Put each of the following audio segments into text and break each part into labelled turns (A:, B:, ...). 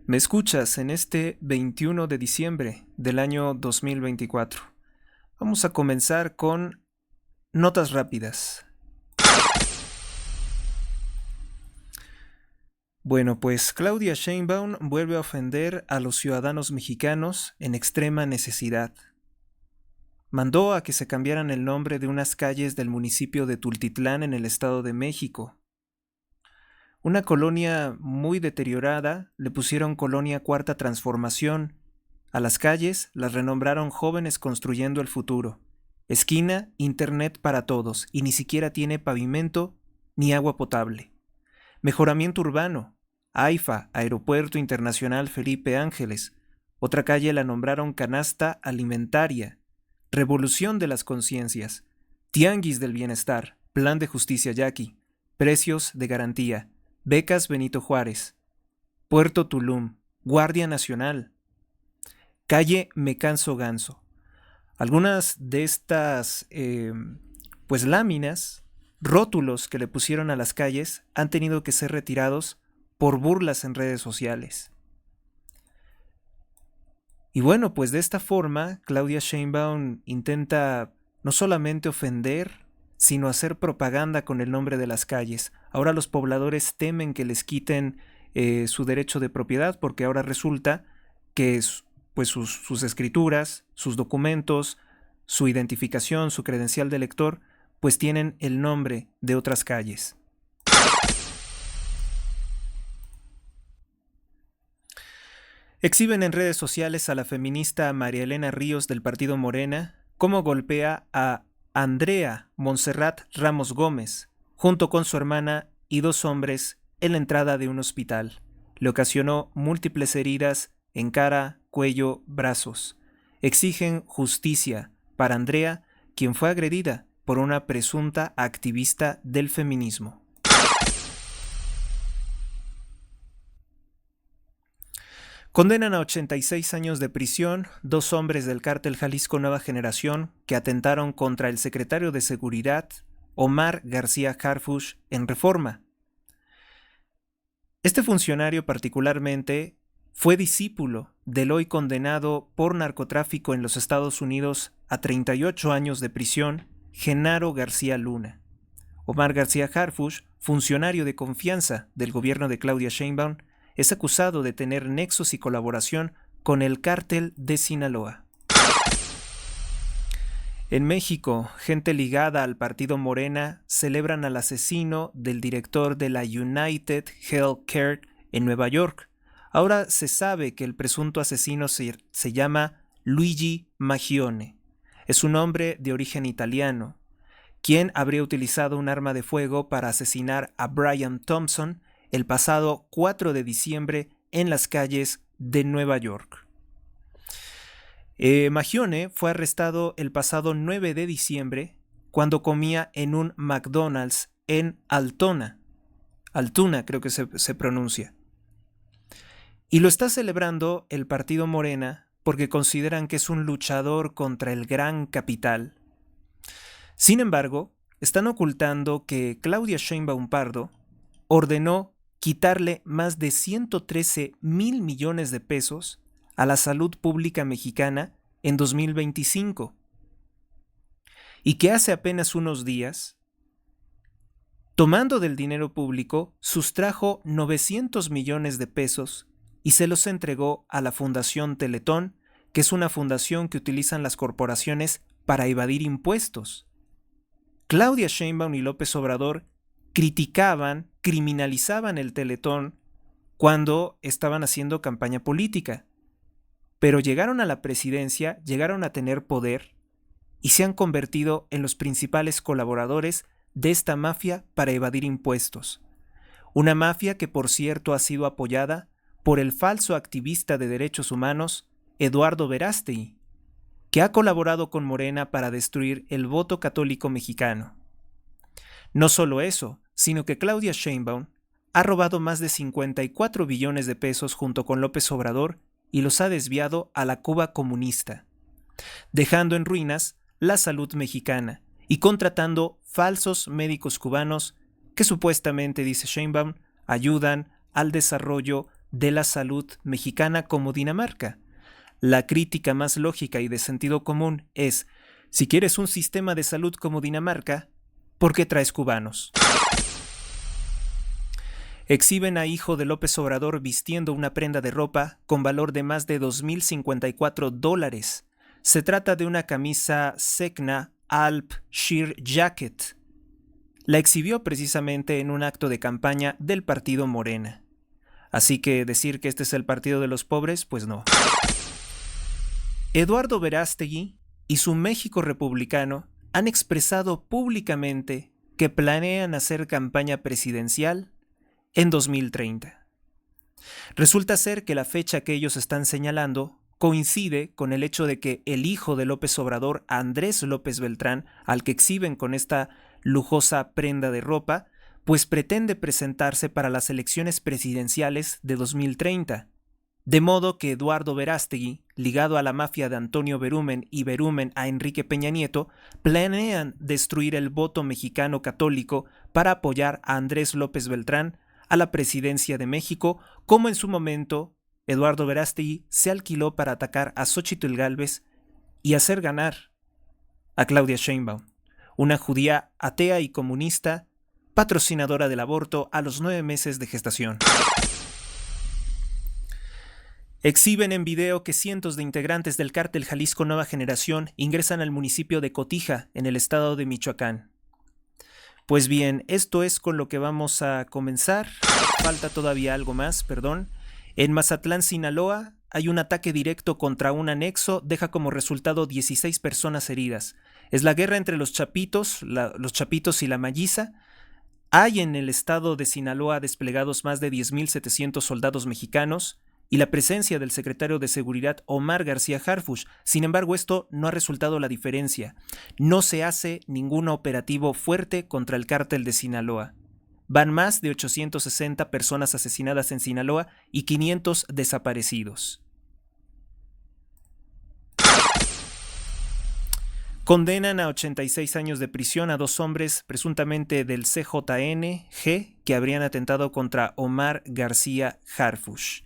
A: Me escuchas en este 21 de diciembre del año 2024. Vamos a comenzar con notas rápidas. Bueno, pues Claudia Sheinbaum vuelve a ofender a los ciudadanos mexicanos en extrema necesidad. Mandó a que se cambiaran el nombre de unas calles del municipio de Tultitlán en el Estado de México. Una colonia muy deteriorada le pusieron Colonia Cuarta Transformación. A las calles las renombraron Jóvenes Construyendo el Futuro. Esquina, Internet para todos, y ni siquiera tiene pavimento ni agua potable. Mejoramiento urbano, AIFA, Aeropuerto Internacional Felipe Ángeles. Otra calle la nombraron Canasta Alimentaria. Revolución de las Conciencias. Tianguis del Bienestar, Plan de Justicia Yaqui. Precios de Garantía. Becas Benito Juárez. Puerto Tulum. Guardia Nacional. Calle Me Canso Ganso. Algunas de estas láminas, rótulos que le pusieron a las calles han tenido que ser retirados por burlas en redes sociales. Y bueno, pues de esta forma Claudia Sheinbaum intenta no solamente ofender, sino hacer propaganda con el nombre de las calles. Ahora los pobladores temen que les quiten su derecho de propiedad, porque ahora resulta que sus escrituras, sus documentos, su identificación, su credencial de lector, pues tienen el nombre de otras calles. Exhiben en redes sociales a la feminista María Elena Ríos del partido Morena cómo golpea a Andrea Montserrat Ramos Gómez, junto con su hermana y dos hombres, en la entrada de un hospital. Le ocasionó múltiples heridas en cara, cuello, brazos. Exigen justicia para Andrea, quien fue agredida por una presunta activista del feminismo. Condenan a 86 años de prisión dos hombres del cártel Jalisco Nueva Generación que atentaron contra el secretario de Seguridad, Omar García Harfuch, en Reforma. Este funcionario particularmente fue discípulo del hoy condenado por narcotráfico en los Estados Unidos a 38 años de prisión, Genaro García Luna. Omar García Harfuch, funcionario de confianza del gobierno de Claudia Sheinbaum, es acusado de tener nexos y colaboración con el cártel de Sinaloa. En México, gente ligada al partido Morena celebran al asesino del director de la United Healthcare en Nueva York. Ahora se sabe que el presunto asesino se llama Luigi Maggione. Es un hombre de origen italiano, quien habría utilizado un arma de fuego para asesinar a Brian Thompson el pasado 4 de diciembre en las calles de Nueva York. Maggione fue arrestado el pasado 9 de diciembre cuando comía en un McDonald's en Altona creo que se pronuncia. Y lo está celebrando el partido Morena porque consideran que es un luchador contra el gran capital. Sin embargo, están ocultando que Claudia Sheinbaum Pardo ordenó quitarle más de 113,000 millones de pesos a la salud pública mexicana en 2025. Y que hace apenas unos días, tomando del dinero público, sustrajo 900 millones de pesos y se los entregó a la Fundación Teletón, que es una fundación que utilizan las corporaciones para evadir impuestos. Claudia Sheinbaum y López Obrador criminalizaban el Teletón cuando estaban haciendo campaña política, pero llegaron a la presidencia, llegaron a tener poder y se han convertido en los principales colaboradores de esta mafia para evadir impuestos. Una mafia que, por cierto, ha sido apoyada por el falso activista de derechos humanos Eduardo Verástegui, que ha colaborado con Morena para destruir el voto católico mexicano. No solo eso, sino que Claudia Sheinbaum ha robado más de 54 billones de pesos junto con López Obrador y los ha desviado a la Cuba comunista, dejando en ruinas la salud mexicana y contratando falsos médicos cubanos que supuestamente, dice Sheinbaum, ayudan al desarrollo de la salud mexicana como Dinamarca. La crítica más lógica y de sentido común es, si quieres un sistema de salud como Dinamarca, ¿por qué traes cubanos? Exhiben a hijo de López Obrador vistiendo una prenda de ropa con valor de más de $2,054. Se trata de una camisa Segna Alp Sheer Jacket. La exhibió precisamente en un acto de campaña del partido Morena. Así que decir que este es el partido de los pobres, pues no. Eduardo Verástegui y su México republicano han expresado públicamente que planean hacer campaña presidencial en 2030. Resulta ser que la fecha que ellos están señalando coincide con el hecho de que el hijo de López Obrador, Andrés López Beltrán, al que exhiben con esta lujosa prenda de ropa, pues pretende presentarse para las elecciones presidenciales de 2030. De modo que Eduardo Verástegui, ligado a la mafia de Antonio Berumen y Berumen a Enrique Peña Nieto, planean destruir el voto mexicano católico para apoyar a Andrés López Beltrán a la presidencia de México, como en su momento Eduardo Verástegui se alquiló para atacar a Xóchitl Gálvez y hacer ganar a Claudia Sheinbaum, una judía atea y comunista, patrocinadora del aborto a los 9 meses de gestación. Exhiben en video que cientos de integrantes del cártel Jalisco Nueva Generación ingresan al municipio de Cotija, en el estado de Michoacán. Pues bien, esto es con lo que vamos a comenzar. Falta todavía algo más, perdón. En Mazatlán, Sinaloa, hay un ataque directo contra un anexo, deja como resultado 16 personas heridas. Es la guerra entre los chapitos y la malliza. Hay en el estado de Sinaloa desplegados más de 10,700 soldados mexicanos y la presencia del secretario de Seguridad Omar García Harfuch. Sin embargo, esto no ha resultado la diferencia. No se hace ningún operativo fuerte contra el cártel de Sinaloa. Van más de 860 personas asesinadas en Sinaloa y 500 desaparecidos. Condenan a 86 años de prisión a 2 hombres presuntamente del CJNG que habrían atentado contra Omar García Harfuch.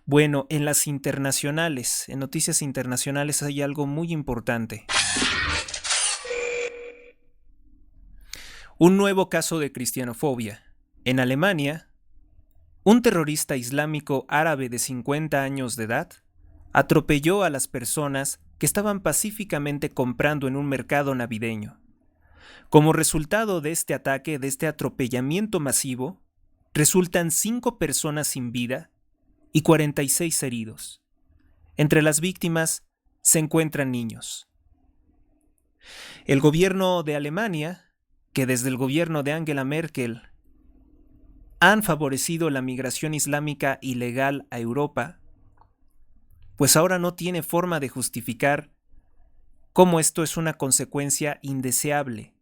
A: Bueno, en las internacionales, en noticias internacionales hay algo muy importante. Un nuevo caso de cristianofobia. En Alemania, un terrorista islámico árabe de 50 años de edad atropelló a las personas que estaban pacíficamente comprando en un mercado navideño. Como resultado de este ataque, de este atropellamiento masivo, resultan 5 personas sin vida y 46 heridos. Entre las víctimas se encuentran niños. El gobierno de Alemania, que desde el gobierno de Angela Merkel han favorecido la migración islámica ilegal a Europa, pues ahora no tiene forma de justificar cómo esto es una consecuencia indeseable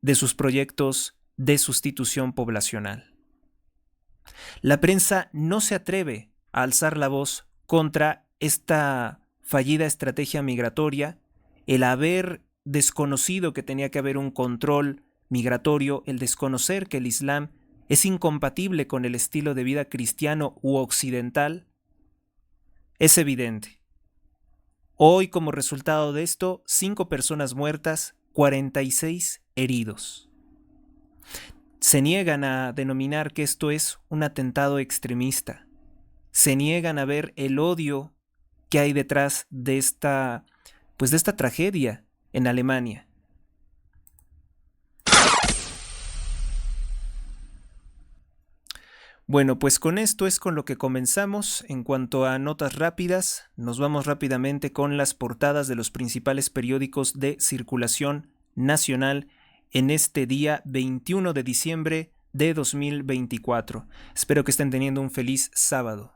A: de sus proyectos de sustitución poblacional. La prensa no se atreve a alzar la voz contra esta fallida estrategia migratoria, el haber desconocido que tenía que haber un control migratorio, el desconocer que el Islam es incompatible con el estilo de vida cristiano u occidental, es evidente. Hoy, como resultado de esto, 5 personas muertas, 46 heridos. Se niegan a denominar que esto es un atentado extremista. Se niegan a ver el odio que hay detrás de esta tragedia en Alemania. Bueno, pues con esto es con lo que comenzamos. En cuanto a notas rápidas, nos vamos rápidamente con las portadas de los principales periódicos de circulación nacional en este día 21 de diciembre de 2024. Espero que estén teniendo un feliz sábado.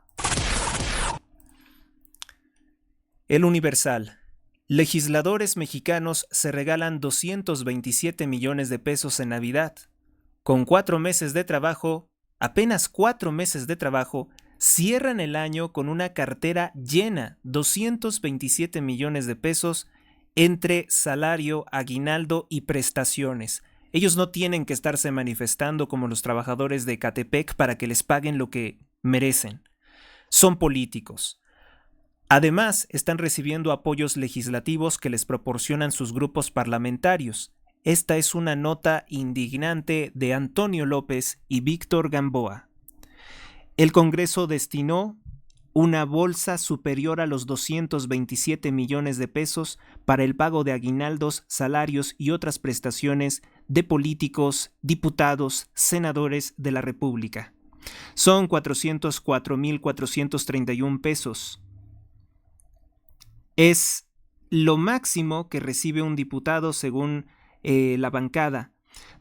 A: El Universal. Legisladores mexicanos se regalan 227 millones de pesos en Navidad. Con 4 meses de trabajo, apenas 4 meses de trabajo, cierran el año con una cartera llena, 227 millones de pesos entre salario, aguinaldo y prestaciones. Ellos no tienen que estarse manifestando como los trabajadores de Ecatepec para que les paguen lo que merecen. son políticos. Además, están recibiendo apoyos legislativos que les proporcionan sus grupos parlamentarios. Esta es una nota indignante de Antonio López y Víctor Gamboa. El Congreso destinó una bolsa superior a los 227 millones de pesos para el pago de aguinaldos, salarios y otras prestaciones de políticos, diputados, senadores de la República. Son 404,431 pesos. Es lo máximo que recibe un diputado según la bancada.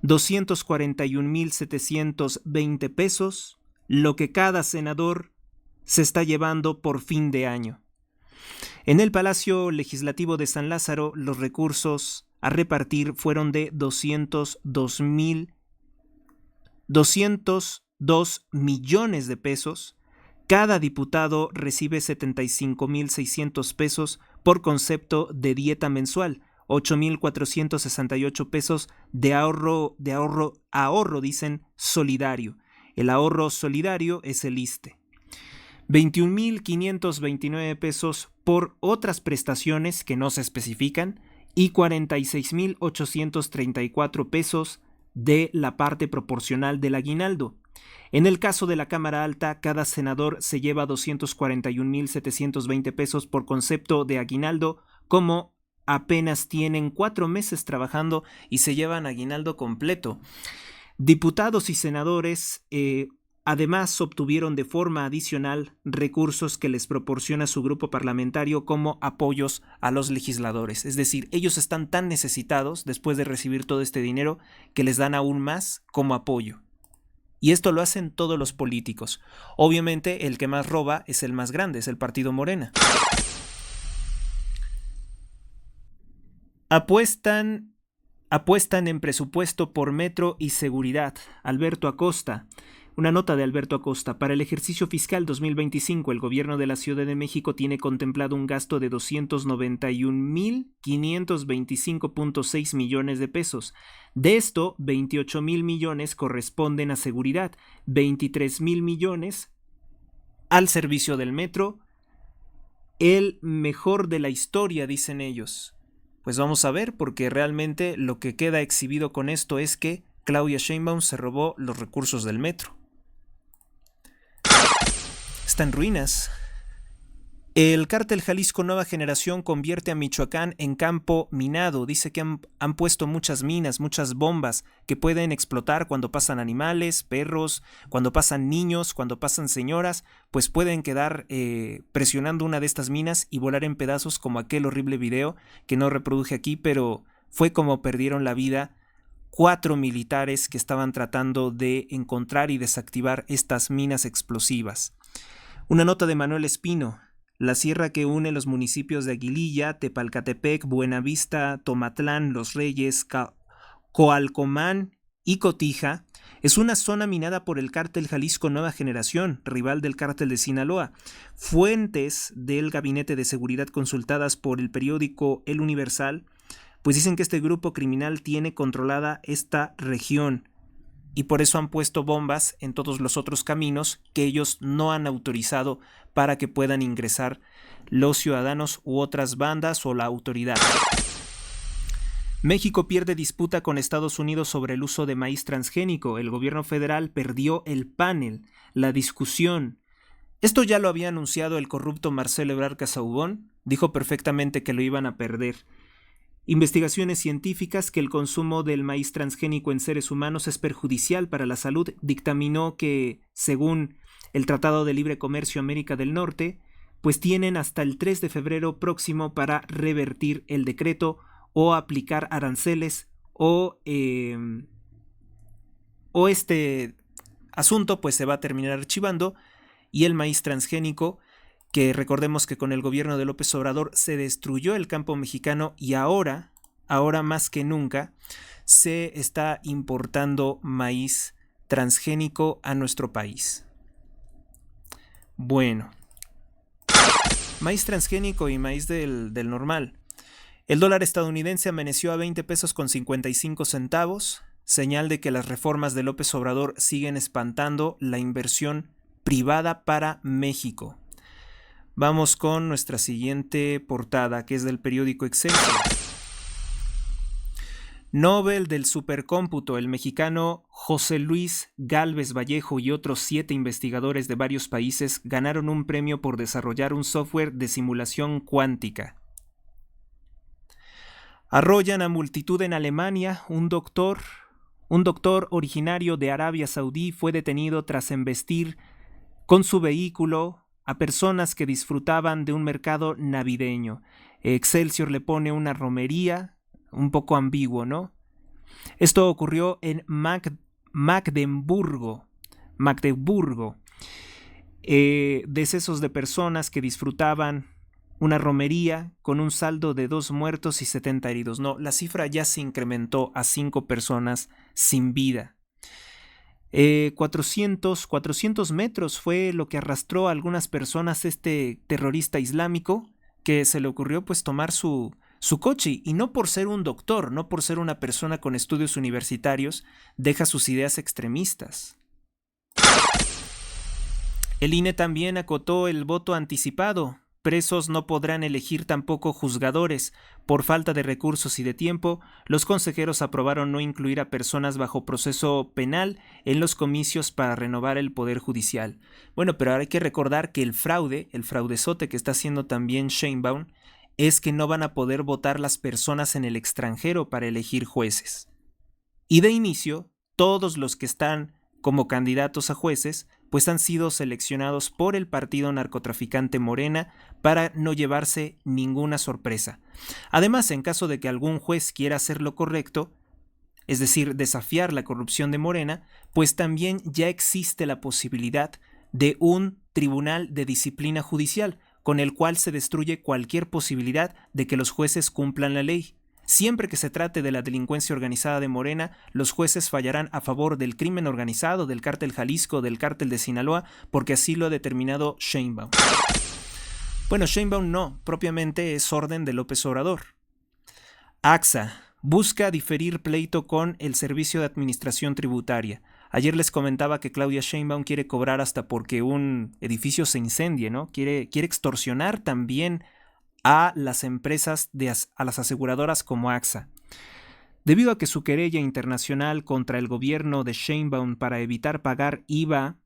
A: 241,720 pesos, lo que cada senador se está llevando por fin de año. En el Palacio Legislativo de San Lázaro, los recursos a repartir fueron de 202 millones de pesos. Cada diputado recibe 75,600 pesos por concepto de dieta mensual, 8,468 pesos de ahorro, dicen, solidario. El ahorro solidario es el ISSSTE. 21,529 pesos por otras prestaciones que no se especifican y 46,834 pesos de la parte proporcional del aguinaldo. En el caso de la Cámara Alta, cada senador se lleva 241,720 pesos por concepto de aguinaldo, como apenas tienen 4 meses trabajando y se llevan aguinaldo completo. Diputados y senadores además obtuvieron de forma adicional recursos que les proporciona su grupo parlamentario como apoyos a los legisladores. Es decir, ellos están tan necesitados después de recibir todo este dinero que les dan aún más como apoyo. Y esto lo hacen todos los políticos. Obviamente el que más roba es el más grande, es el partido Morena. Apuestan en presupuesto por metro y seguridad. Alberto Acosta. Una nota de Alberto Acosta. Para el ejercicio fiscal 2025, el gobierno de la Ciudad de México tiene contemplado un gasto de 291,525,6 millones de pesos. De esto, 28,000 millones corresponden a seguridad, 23,000 millones al servicio del metro, el mejor de la historia, dicen ellos. Pues vamos a ver, porque realmente lo que queda exhibido con esto es que Claudia Sheinbaum se robó los recursos del metro. Está en ruinas. El cártel Jalisco Nueva Generación convierte a Michoacán en campo minado. Dice que han puesto muchas minas, muchas bombas que pueden explotar cuando pasan animales, perros, cuando pasan niños, cuando pasan señoras, pues pueden quedar presionando una de estas minas y volar en pedazos, como aquel horrible video que no reproduje aquí, pero fue como perdieron la vida 4 militares que estaban tratando de encontrar y desactivar estas minas explosivas. Una nota de Manuel Espino. La sierra que une los municipios de Aguililla, Tepalcatepec, Buenavista, Tomatlán, Los Reyes, Coalcomán y Cotija es una zona minada por el cártel Jalisco Nueva Generación, rival del cártel de Sinaloa. Fuentes del Gabinete de Seguridad consultadas por el periódico El Universal, pues dicen que este grupo criminal tiene controlada esta región y por eso han puesto bombas en todos los otros caminos que ellos no han autorizado para que puedan ingresar los ciudadanos u otras bandas o la autoridad. México pierde disputa con Estados Unidos sobre el uso de maíz transgénico. El gobierno federal perdió el panel, la discusión. Esto ya lo había anunciado el corrupto Marcelo Ebrard Casaubon. Dijo perfectamente que lo iban a perder. Investigaciones científicas que el consumo del maíz transgénico en seres humanos es perjudicial para la salud dictaminó que, según el Tratado de Libre Comercio América del Norte, pues tienen hasta el 3 de febrero próximo para revertir el decreto o aplicar aranceles o este asunto pues se va a terminar archivando y el maíz transgénico, que recordemos que con el gobierno de López Obrador se destruyó el campo mexicano y ahora más que nunca, se está importando maíz transgénico a nuestro país. Bueno, maíz transgénico y maíz del normal. El dólar estadounidense amaneció a 20 pesos con 55 centavos, señal de que las reformas de López Obrador siguen espantando la inversión privada para México. Vamos con nuestra siguiente portada, que es del periódico Excelsior. Nobel del supercómputo, el mexicano José Luis Gálvez Vallejo y otros 7 investigadores de varios países ganaron un premio por desarrollar un software de simulación cuántica. Arrollan a multitud en Alemania. Un doctor originario de Arabia Saudí fue detenido tras embestir con su vehículo a personas que disfrutaban de un mercado navideño. Excelsior le pone una romería, un poco ambiguo, ¿no? Esto ocurrió en Magdeburgo. Decesos de personas que disfrutaban una romería con un saldo de 2 muertos y 70 heridos. No, la cifra ya se incrementó a 5 personas sin vida. 400 metros fue lo que arrastró a algunas personas este terrorista islámico, que se le ocurrió pues tomar su coche, y no por ser un doctor, no por ser una persona con estudios universitarios, deja sus ideas extremistas. El INE también acotó el voto anticipado. Presos no podrán elegir tampoco juzgadores. Por falta de recursos y de tiempo, los consejeros aprobaron no incluir a personas bajo proceso penal en los comicios para renovar el Poder Judicial. Bueno, pero ahora hay que recordar que el fraudezote que está haciendo también Sheinbaum, es que no van a poder votar las personas en el extranjero para elegir jueces. Y de inicio, todos los que están como candidatos a jueces, pues han sido seleccionados por el partido narcotraficante Morena para no llevarse ninguna sorpresa. Además, en caso de que algún juez quiera hacer lo correcto, es decir, desafiar la corrupción de Morena, pues también ya existe la posibilidad de un tribunal de disciplina judicial, con el cual se destruye cualquier posibilidad de que los jueces cumplan la ley. Siempre que se trate de la delincuencia organizada de Morena, los jueces fallarán a favor del crimen organizado, del cártel Jalisco, del cártel de Sinaloa, porque así lo ha determinado Sheinbaum. Bueno, Sheinbaum no, propiamente es orden de López Obrador. AXA busca diferir pleito con el Servicio de Administración Tributaria. Ayer les comentaba que Claudia Sheinbaum quiere cobrar hasta porque un edificio se incendie, ¿no? Quiere extorsionar también a las empresas, a las aseguradoras como AXA. Debido a que su querella internacional contra el gobierno de Sheinbaum para evitar pagar IVA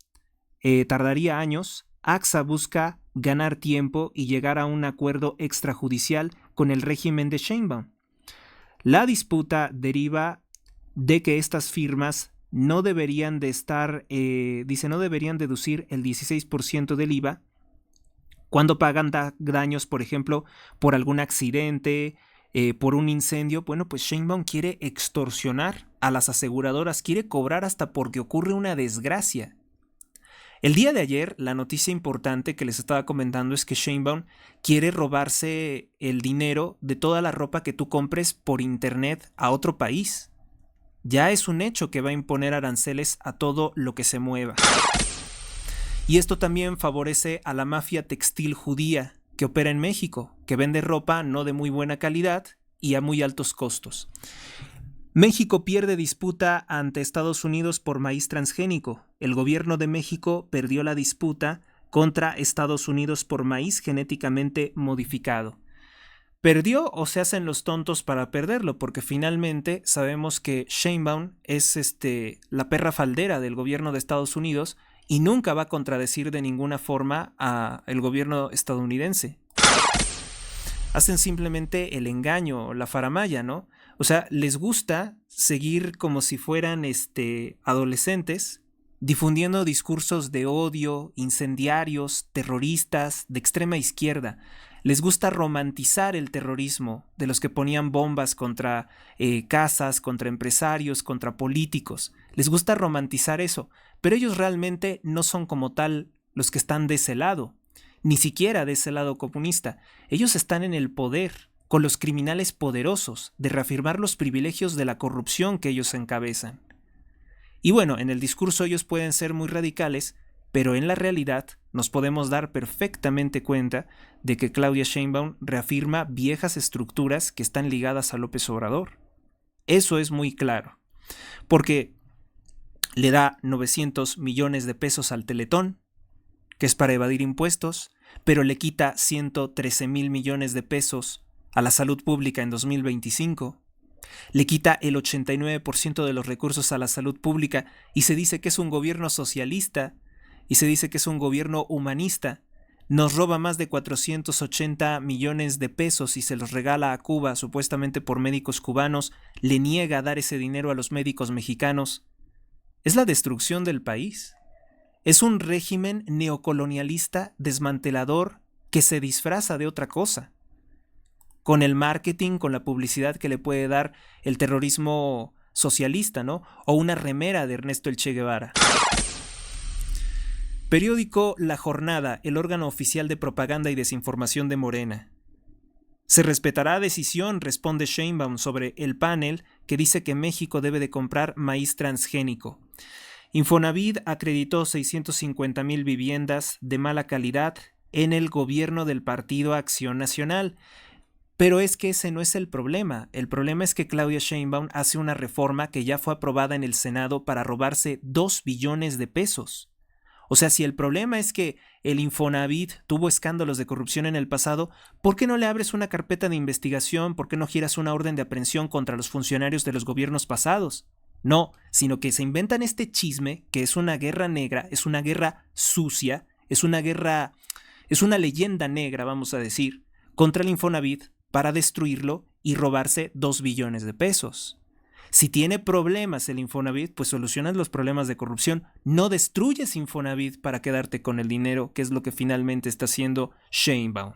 A: tardaría años, AXA busca ganar tiempo y llegar a un acuerdo extrajudicial con el régimen de Sheinbaum. La disputa deriva de que estas firmas no deberían de estar, no deberían deducir el 16% del IVA cuando pagan daños, por ejemplo, por algún accidente, por un incendio. Bueno, pues Sheinbaum quiere extorsionar a las aseguradoras, quiere cobrar hasta porque ocurre una desgracia. El día de ayer, la noticia importante que les estaba comentando es que Sheinbaum quiere robarse el dinero de toda la ropa que tú compres por internet a otro país. Ya es un hecho que va a imponer aranceles a todo lo que se mueva. Y esto también favorece a la mafia textil judía que opera en México, que vende ropa no de muy buena calidad y a muy altos costos. México pierde disputa ante Estados Unidos por maíz transgénico. El gobierno de México perdió la disputa contra Estados Unidos por maíz genéticamente modificado. Perdió o se hacen los tontos para perderlo, porque finalmente sabemos que Sheinbaum es la perra faldera del gobierno de Estados Unidos y nunca va a contradecir de ninguna forma al gobierno estadounidense. Hacen simplemente el engaño, la faramalla, ¿no? O sea, les gusta seguir como si fueran adolescentes, difundiendo discursos de odio, incendiarios, terroristas, de extrema izquierda. Les gusta romantizar el terrorismo de los que ponían bombas contra casas, contra empresarios, contra políticos. Les gusta romantizar eso, pero ellos realmente no son como tal los que están de ese lado, ni siquiera de ese lado comunista. Ellos están en el poder, con los criminales poderosos, de reafirmar los privilegios de la corrupción que ellos encabezan. Y bueno, en el discurso ellos pueden ser muy radicales, pero en la realidad nos podemos dar perfectamente cuenta de que Claudia Sheinbaum reafirma viejas estructuras que están ligadas a López Obrador. Eso es muy claro, porque le da 900 millones de pesos al Teletón, que es para evadir impuestos, pero le quita 113,000 millones de pesos a la salud pública en 2025. Le quita el 89% de los recursos a la salud pública y se dice que es un gobierno socialista y se dice que es un gobierno humanista. Nos roba más de 480 millones de pesos y se los regala a Cuba, supuestamente por médicos cubanos. Le niega dar ese dinero a los médicos mexicanos. Es la destrucción del país. Es un régimen neocolonialista desmantelador que se disfraza de otra cosa. Con el marketing, con la publicidad que le puede dar el terrorismo socialista, ¿no? O una remera de Ernesto El Che Guevara. Periódico La Jornada, el órgano oficial de propaganda y desinformación de Morena. Se respetará decisión, responde Sheinbaum sobre el panel que dice que México debe de comprar maíz transgénico. Infonavit acreditó 650,000 viviendas de mala calidad en el gobierno del Partido Acción Nacional. Pero es que ese no es el problema. El problema es que Claudia Sheinbaum hace una reforma que ya fue aprobada en el Senado para robarse 2 billones de pesos. O sea, si el problema es que el Infonavit tuvo escándalos de corrupción en el pasado, ¿por qué no le abres una carpeta de investigación? ¿Por qué no giras una orden de aprehensión contra los funcionarios de los gobiernos pasados? No, sino que se inventan este chisme que es una guerra negra, es una guerra sucia, es una leyenda negra, vamos a decir, contra el Infonavit para destruirlo y robarse 2 billones de pesos. Si tiene problemas el Infonavit, pues solucionas los problemas de corrupción. No destruyes Infonavit para quedarte con el dinero, que es lo que finalmente está haciendo Sheinbaum.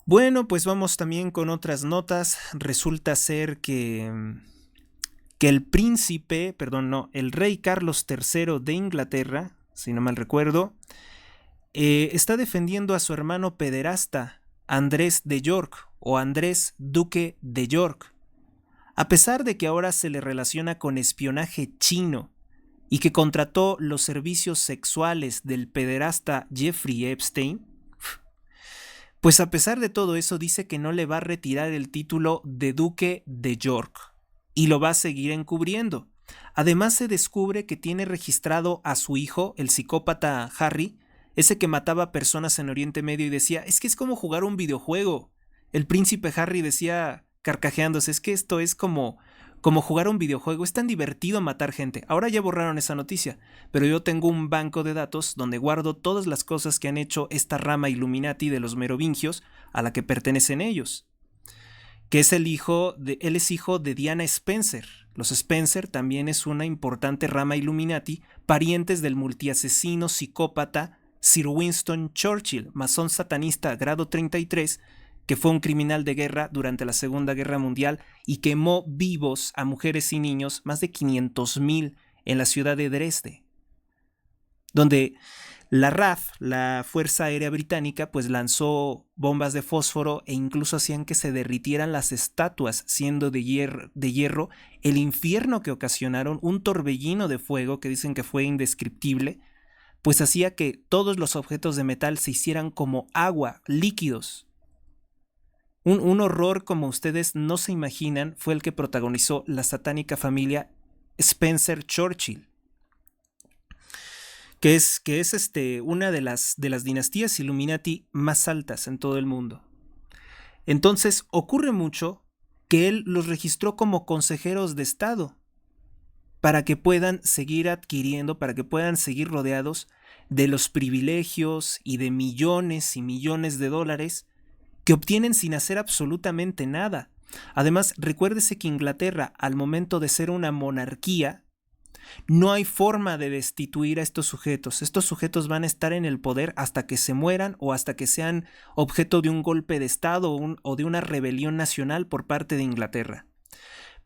A: Bueno, pues vamos también con otras notas. Resulta ser que el rey Carlos III de Inglaterra, si no mal recuerdo, está defendiendo a su hermano pederasta, Andrés de York o Andrés Duque de York. A pesar de que ahora se le relaciona con espionaje chino y que contrató los servicios sexuales del pederasta Jeffrey Epstein, pues a pesar de todo eso dice que no le va a retirar el título de Duque de York y lo va a seguir encubriendo. Además se descubre que tiene registrado a su hijo, el psicópata Harry, ese que mataba personas en Oriente Medio y decía, es que es como jugar un videojuego. El príncipe Harry decía, carcajeándose, es que esto es como jugar un videojuego, es tan divertido matar gente. Ahora ya borraron esa noticia, pero yo tengo un banco de datos donde guardo todas las cosas que han hecho esta rama Illuminati de los merovingios a la que pertenecen ellos. Que es él es hijo de Diana Spencer. Los Spencer también es una importante rama Illuminati, parientes del multiasesino psicópata Sir Winston Churchill, masón satanista grado 33, que fue un criminal de guerra durante la Segunda Guerra Mundial y quemó vivos a mujeres y niños, más de 500,000 en la ciudad de Dresde, donde la RAF, la Fuerza Aérea Británica, pues lanzó bombas de fósforo e incluso hacían que se derritieran las estatuas, siendo de hierro, el infierno que ocasionaron, un torbellino de fuego que dicen que fue indescriptible, pues hacía que todos los objetos de metal se hicieran como agua, líquidos. Un horror como ustedes no se imaginan fue el que protagonizó la satánica familia Spencer Churchill, que es una de las dinastías Illuminati más altas en todo el mundo. Entonces ocurre mucho que él los registró como consejeros de Estado para que puedan seguir adquiriendo, para que puedan seguir rodeados de los privilegios y de millones y millones de dólares que obtienen sin hacer absolutamente nada. Además, recuérdese que Inglaterra, al momento de ser una monarquía, no hay forma de destituir a estos sujetos. Estos sujetos van a estar en el poder hasta que se mueran o hasta que sean objeto de un golpe de Estado o de una rebelión nacional por parte de Inglaterra.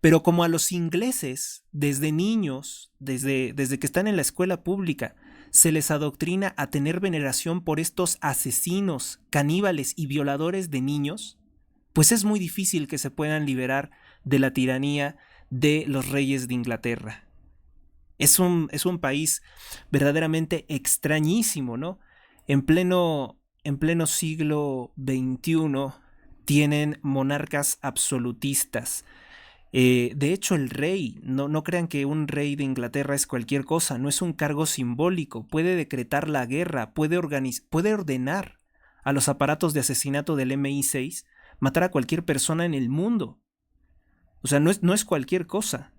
A: Pero como a los ingleses, desde niños, desde que están en la escuela pública, se les adoctrina a tener veneración por estos asesinos, caníbales y violadores de niños, pues es muy difícil que se puedan liberar de la tiranía de los reyes de Inglaterra. Es un país verdaderamente extrañísimo, ¿no? En pleno siglo XXI tienen monarcas absolutistas. De hecho, el rey, no crean que un rey de Inglaterra es cualquier cosa, no es un cargo simbólico, puede decretar la guerra, puede ordenar a los aparatos de asesinato del MI6 matar a cualquier persona en el mundo. O sea, no es cualquier cosa.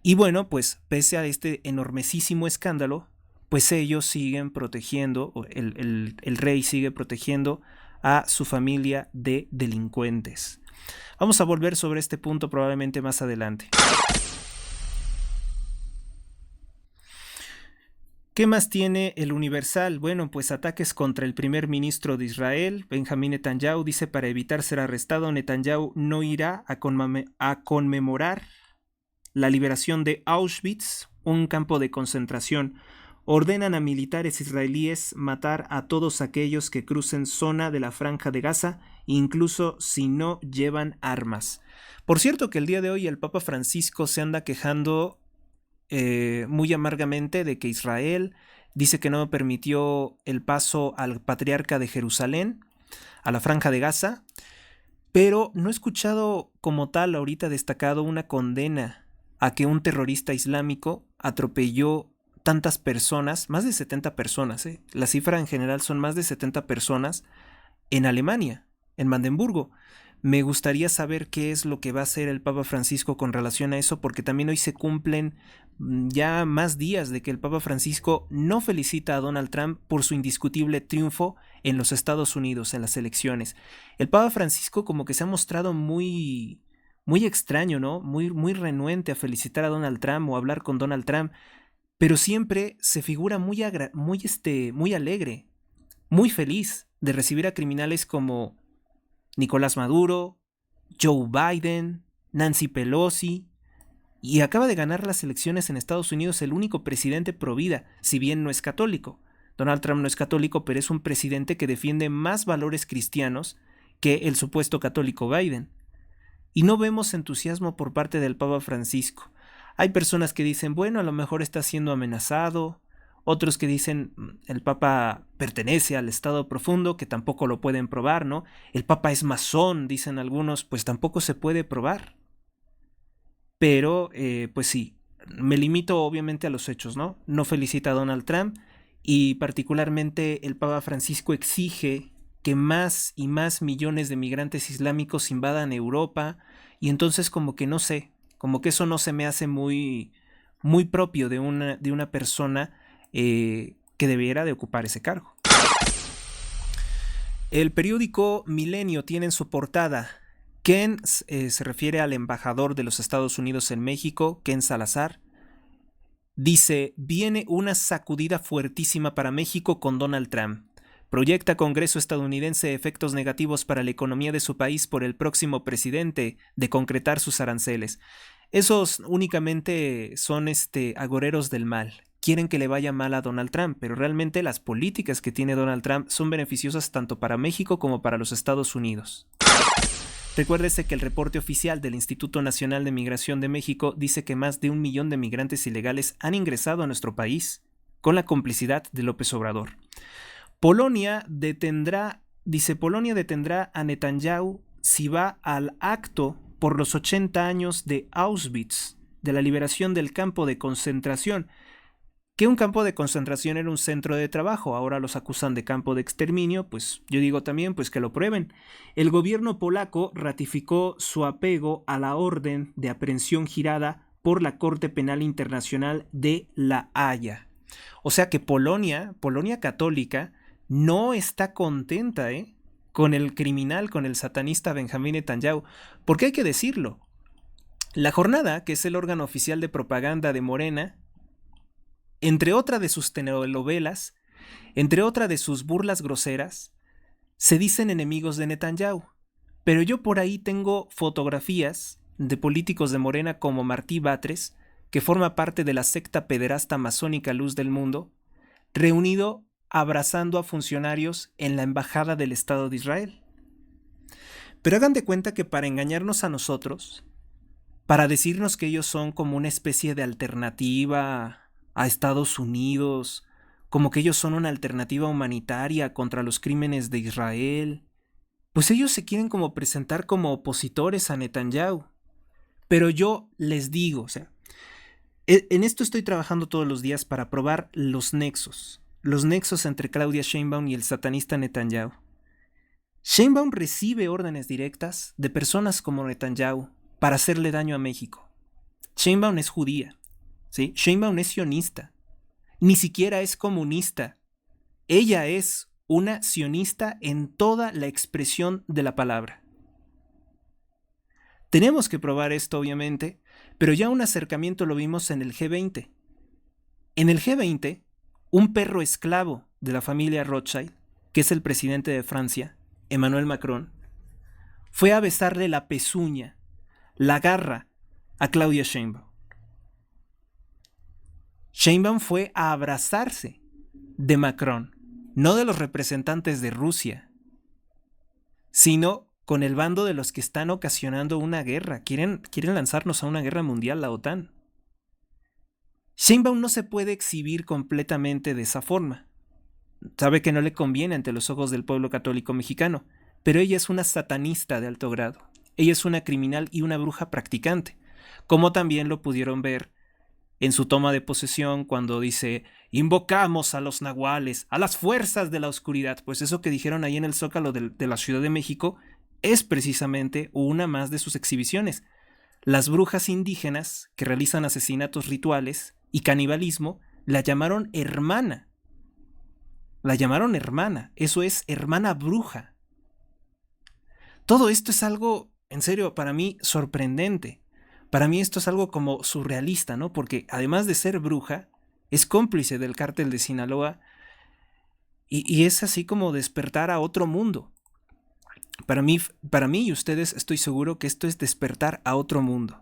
A: Y bueno, pues pese a este enormesísimo escándalo, pues ellos siguen protegiendo, el rey sigue protegiendo a su familia de delincuentes. Vamos a volver sobre este punto probablemente más adelante. ¿Qué más tiene el Universal? Bueno, pues ataques contra el primer ministro de Israel, Benjamín Netanyahu, dice para evitar ser arrestado, Netanyahu no irá a conmemorar la liberación de Auschwitz, un campo de concentración. Ordenan a militares israelíes matar a todos aquellos que crucen zona de la Franja de Gaza, incluso si no llevan armas. Por cierto que el día de hoy el Papa Francisco se anda quejando muy amargamente de que Israel dice que no permitió el paso al patriarca de Jerusalén, a la Franja de Gaza, pero no he escuchado como tal ahorita destacado una condena a que un terrorista islámico atropelló tantas personas, más de 70 personas, la cifra en general son más de 70 personas en Alemania, en Brandenburgo. Me gustaría saber qué es lo que va a hacer el Papa Francisco con relación a eso, porque también hoy se cumplen ya más días de que el Papa Francisco no felicita a Donald Trump por su indiscutible triunfo en los Estados Unidos, en las elecciones. El Papa Francisco como que se ha mostrado muy extraño, ¿no? Muy renuente a felicitar a Donald Trump o a hablar con Donald Trump, pero siempre se figura muy alegre, muy feliz de recibir a criminales como Nicolás Maduro, Joe Biden, Nancy Pelosi, y acaba de ganar las elecciones en Estados Unidos el único presidente pro vida, si bien no es católico. Donald Trump no es católico, pero es un presidente que defiende más valores cristianos que el supuesto católico Biden. Y no vemos entusiasmo por parte del Papa Francisco. Hay personas que dicen, bueno, a lo mejor está siendo amenazado. Otros que dicen, el Papa pertenece al Estado profundo, que tampoco lo pueden probar, ¿no? El Papa es masón, dicen algunos, pues tampoco se puede probar. Pero, pues sí, me limito obviamente a los hechos, ¿no? No felicita a Donald Trump y particularmente el Papa Francisco exige que más y más millones de migrantes islámicos invadan Europa y entonces como que no sé, como que eso no se me hace muy propio de una persona que debiera de ocupar ese cargo. El periódico Milenio tiene en su portada Ken, se refiere al embajador de los Estados Unidos en México, Ken Salazar. Dice, viene una sacudida fuertísima para México con Donald Trump. Proyecta Congreso estadounidense efectos negativos para la economía de su país por el próximo presidente de concretar sus aranceles. Esos únicamente son agoreros del mal. Quieren que le vaya mal a Donald Trump, pero realmente las políticas que tiene Donald Trump son beneficiosas tanto para México como para los Estados Unidos. Recuérdese que el reporte oficial del Instituto Nacional de Migración de México dice que más de 1 millón de migrantes ilegales han ingresado a nuestro país con la complicidad de López Obrador. Polonia detendrá a Netanyahu si va al acto por los 80 años de Auschwitz, de la liberación del campo de concentración. Que un campo de concentración era un centro de trabajo, ahora los acusan de campo de exterminio, pues yo digo también pues que lo prueben. El gobierno polaco ratificó su apego a la orden de aprehensión girada por la Corte Penal Internacional de La Haya. O sea que Polonia católica, no está contenta con el criminal, con el satanista Benjamín Netanyahu, porque hay que decirlo. La Jornada, que es el órgano oficial de propaganda de Morena, entre otra de sus telenovelas, entre otra de sus burlas groseras, se dicen enemigos de Netanyahu. Pero yo por ahí tengo fotografías de políticos de Morena como Martí Batres, que forma parte de la secta pederasta masónica Luz del Mundo, reunido abrazando a funcionarios en la embajada del Estado de Israel. Pero hagan de cuenta que para engañarnos a nosotros, para decirnos que ellos son como una especie de alternativa a Estados Unidos, como que ellos son una alternativa humanitaria contra los crímenes de Israel, pues ellos se quieren como presentar como opositores a Netanyahu. Pero yo les digo, o sea, en esto estoy trabajando todos los días para probar los nexos entre Claudia Sheinbaum y el satanista Netanyahu. Sheinbaum recibe órdenes directas de personas como Netanyahu para hacerle daño a México. Sheinbaum es judía, ¿sí? Sheinbaum es sionista, ni siquiera es comunista. Ella es una sionista en toda la expresión de la palabra. Tenemos que probar esto, obviamente, pero ya un acercamiento lo vimos en el G20. En el G20, un perro esclavo de la familia Rothschild, que es el presidente de Francia, Emmanuel Macron, fue a besarle la pezuña, la garra, a Claudia Sheinbaum. Sheinbaum fue a abrazarse de Macron, no de los representantes de Rusia, sino con el bando de los que están ocasionando una guerra. Quieren lanzarnos a una guerra mundial, la OTAN. Sheinbaum no se puede exhibir completamente de esa forma. Sabe que no le conviene ante los ojos del pueblo católico mexicano, pero ella es una satanista de alto grado. Ella es una criminal y una bruja practicante, como también lo pudieron ver en su toma de posesión cuando dice: invocamos a los nahuales, a las fuerzas de la oscuridad. Pues eso que dijeron ahí en el Zócalo de la Ciudad de México es precisamente una más de sus exhibiciones. Las brujas indígenas que realizan asesinatos rituales y canibalismo la llamaron hermana. La llamaron hermana. Eso es hermana bruja. Todo esto es algo, en serio, para mí sorprendente. Para mí esto es algo como surrealista, ¿no? Porque además de ser bruja, es cómplice del cártel de Sinaloa y es así como despertar a otro mundo. Para mí y ustedes estoy seguro que esto es despertar a otro mundo.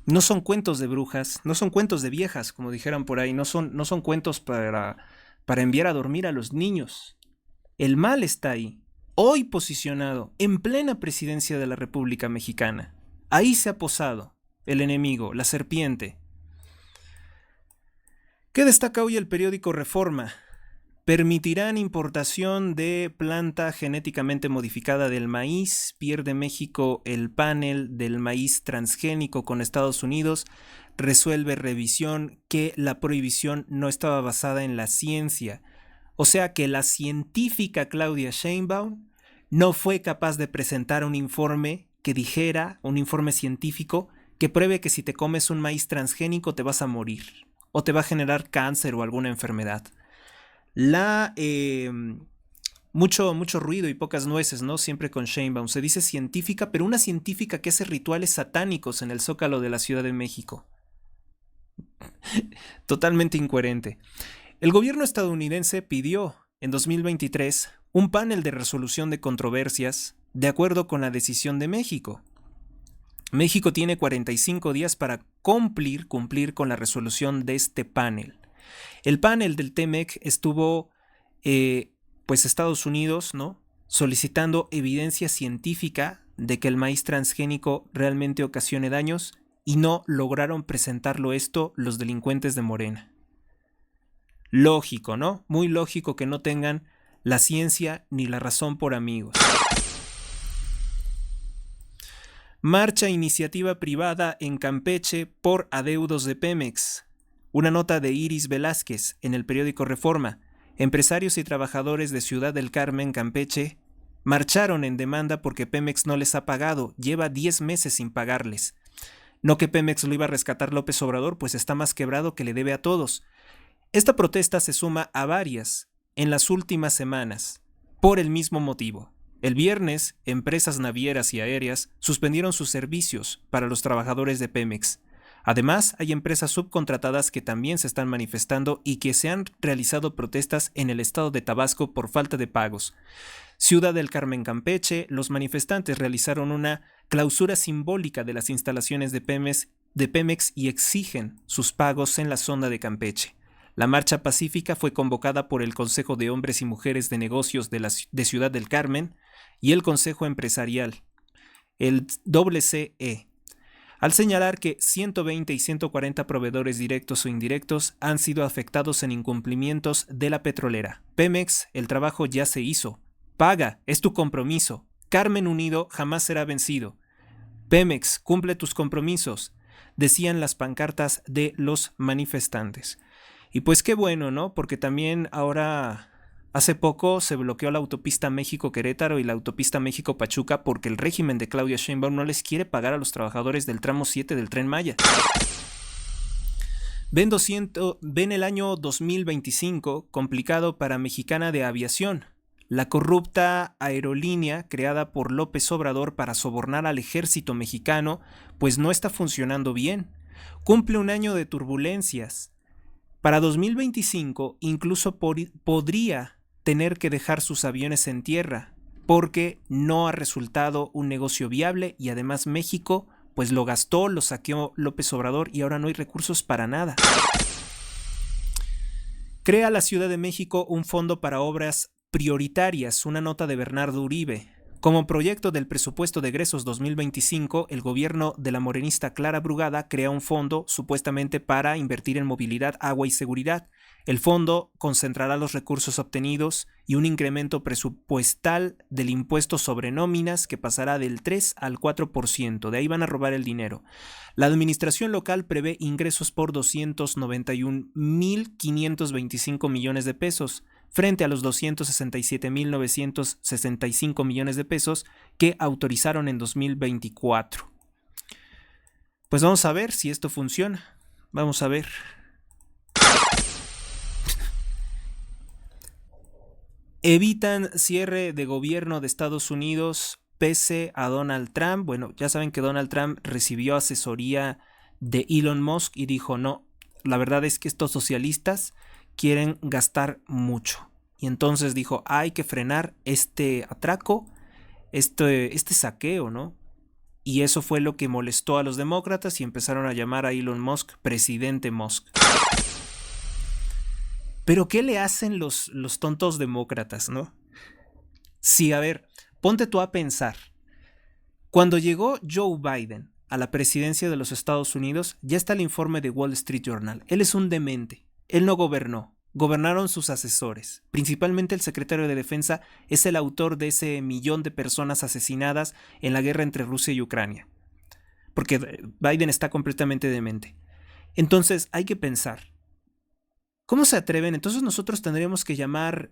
A: No son cuentos de brujas, no son cuentos de viejas, como dijeran por ahí, no son cuentos para enviar a dormir a los niños. El mal está ahí, hoy posicionado en plena presidencia de la República Mexicana. Ahí se ha posado el enemigo, la serpiente. ¿Qué destaca hoy el periódico Reforma? Permitirán importación de planta genéticamente modificada del maíz. Pierde México el panel del maíz transgénico con Estados Unidos. Resuelve revisión que la prohibición no estaba basada en la ciencia. O sea que la científica Claudia Sheinbaum no fue capaz de presentar un informe que dijera, un informe científico, que pruebe que si te comes un maíz transgénico te vas a morir o te va a generar cáncer o alguna enfermedad. Mucho ruido y pocas nueces, ¿no? Siempre con Sheinbaum. Se dice científica, pero una científica que hace rituales satánicos en el Zócalo de la Ciudad de México. Totalmente incoherente. El gobierno estadounidense pidió en 2023 un panel de resolución de controversias de acuerdo con la decisión de México. México tiene 45 días para cumplir con la resolución de este panel. El panel del TEMEC estuvo, pues Estados Unidos, ¿no?, solicitando evidencia científica de que el maíz transgénico realmente ocasione daños y no lograron presentarlo esto los delincuentes de Morena. Lógico, ¿no? Muy lógico que no tengan la ciencia ni la razón por amigos. Marcha iniciativa privada en Campeche por adeudos de Pemex. Una nota de Iris Velázquez en el periódico Reforma. Empresarios y trabajadores de Ciudad del Carmen, Campeche, marcharon en demanda porque Pemex no les ha pagado. Lleva 10 meses sin pagarles. No que Pemex lo iba a rescatar López Obrador, pues está más quebrado que le debe a todos. Esta protesta se suma a varias en las últimas semanas, por el mismo motivo. El viernes, empresas navieras y aéreas suspendieron sus servicios para los trabajadores de Pemex. Además, hay empresas subcontratadas que también se están manifestando y que se han realizado protestas en el estado de Tabasco por falta de pagos. Ciudad del Carmen, Campeche, los manifestantes realizaron una clausura simbólica de las instalaciones de Pemex y exigen sus pagos en la zona de Campeche. La marcha pacífica fue convocada por el Consejo de Hombres y Mujeres de Negocios de Ciudad del Carmen y el Consejo Empresarial, el CCE, al señalar que 120 y 140 proveedores directos o indirectos han sido afectados en incumplimientos de la petrolera. Pemex, el trabajo ya se hizo. Paga, es tu compromiso. Carmen Unido jamás será vencido. Pemex, cumple tus compromisos, decían las pancartas de los manifestantes. Y pues qué bueno, ¿no? Porque también ahora, hace poco se bloqueó la autopista México-Querétaro y la autopista México-Pachuca porque el régimen de Claudia Sheinbaum no les quiere pagar a los trabajadores del tramo 7 del Tren Maya. Ven el año 2025 complicado para Mexicana de Aviación, la corrupta aerolínea creada por López Obrador para sobornar al ejército mexicano, pues no está funcionando bien. Cumple un año de turbulencias. Para 2025 incluso podría tener que dejar sus aviones en tierra, porque no ha resultado un negocio viable y además México pues lo gastó, lo saqueó López Obrador y ahora no hay recursos para nada. Crea la Ciudad de México un fondo para obras prioritarias, una nota de Bernardo Uribe. Como proyecto del presupuesto de egresos 2025, el gobierno de la morenista Clara Brugada crea un fondo supuestamente para invertir en movilidad, agua y seguridad. El fondo concentrará los recursos obtenidos y un incremento presupuestal del impuesto sobre nóminas que pasará del 3 al 4%. De ahí van a robar el dinero. La administración local prevé ingresos por 291.525 millones de pesos, frente a los 267.965 millones de pesos que autorizaron en 2024. Pues vamos a ver si esto funciona. Vamos a ver. Evitan cierre de gobierno de Estados Unidos pese a Donald Trump. Bueno, ya saben que Donald Trump recibió asesoría de Elon Musk y dijo no, la verdad es que estos socialistas quieren gastar mucho. Y entonces dijo, hay que frenar este atraco, este saqueo, ¿no? Y eso fue lo que molestó a los demócratas y empezaron a llamar a Elon Musk presidente Musk. Pero ¿qué le hacen los tontos demócratas, no? Sí, a ver, ponte tú a pensar. Cuando llegó Joe Biden a la presidencia de los Estados Unidos, ya está el informe de Wall Street Journal. Él es un demente. Él no gobernó. Gobernaron sus asesores. Principalmente el secretario de Defensa es el autor de ese millón de personas asesinadas en la guerra entre Rusia y Ucrania. Porque Biden está completamente demente. Entonces hay que pensar. ¿Cómo se atreven? Entonces nosotros tendríamos que llamar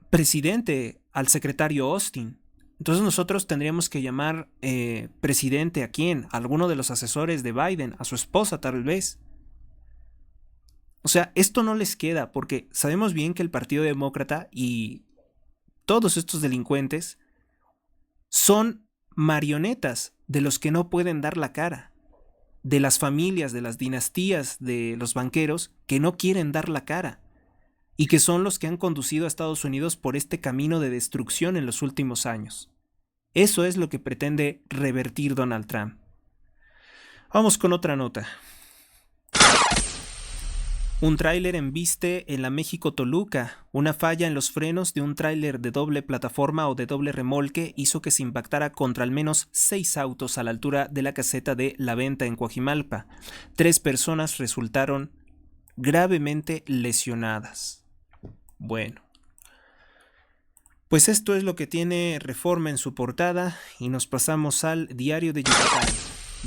A: presidente al secretario Austin. Entonces nosotros tendríamos que llamar presidente ¿a quién? A alguno de los asesores de Biden, a su esposa tal vez. O sea, esto no les queda porque sabemos bien que el Partido Demócrata y todos estos delincuentes son marionetas de los que no pueden dar la cara, de las familias, de las dinastías, de los banqueros que no quieren dar la cara y que son los que han conducido a Estados Unidos por este camino de destrucción en los últimos años. Eso es lo que pretende revertir Donald Trump. Vamos con otra nota. Un tráiler embiste en la México-Toluca. Una falla en los frenos de un tráiler de doble plataforma o de doble remolque hizo que se impactara contra al menos 6 autos a la altura de la caseta de La Venta en Coajimalpa. 3 personas resultaron gravemente lesionadas. Bueno, pues esto es lo que tiene Reforma en su portada y nos pasamos al Diario de Yucatán.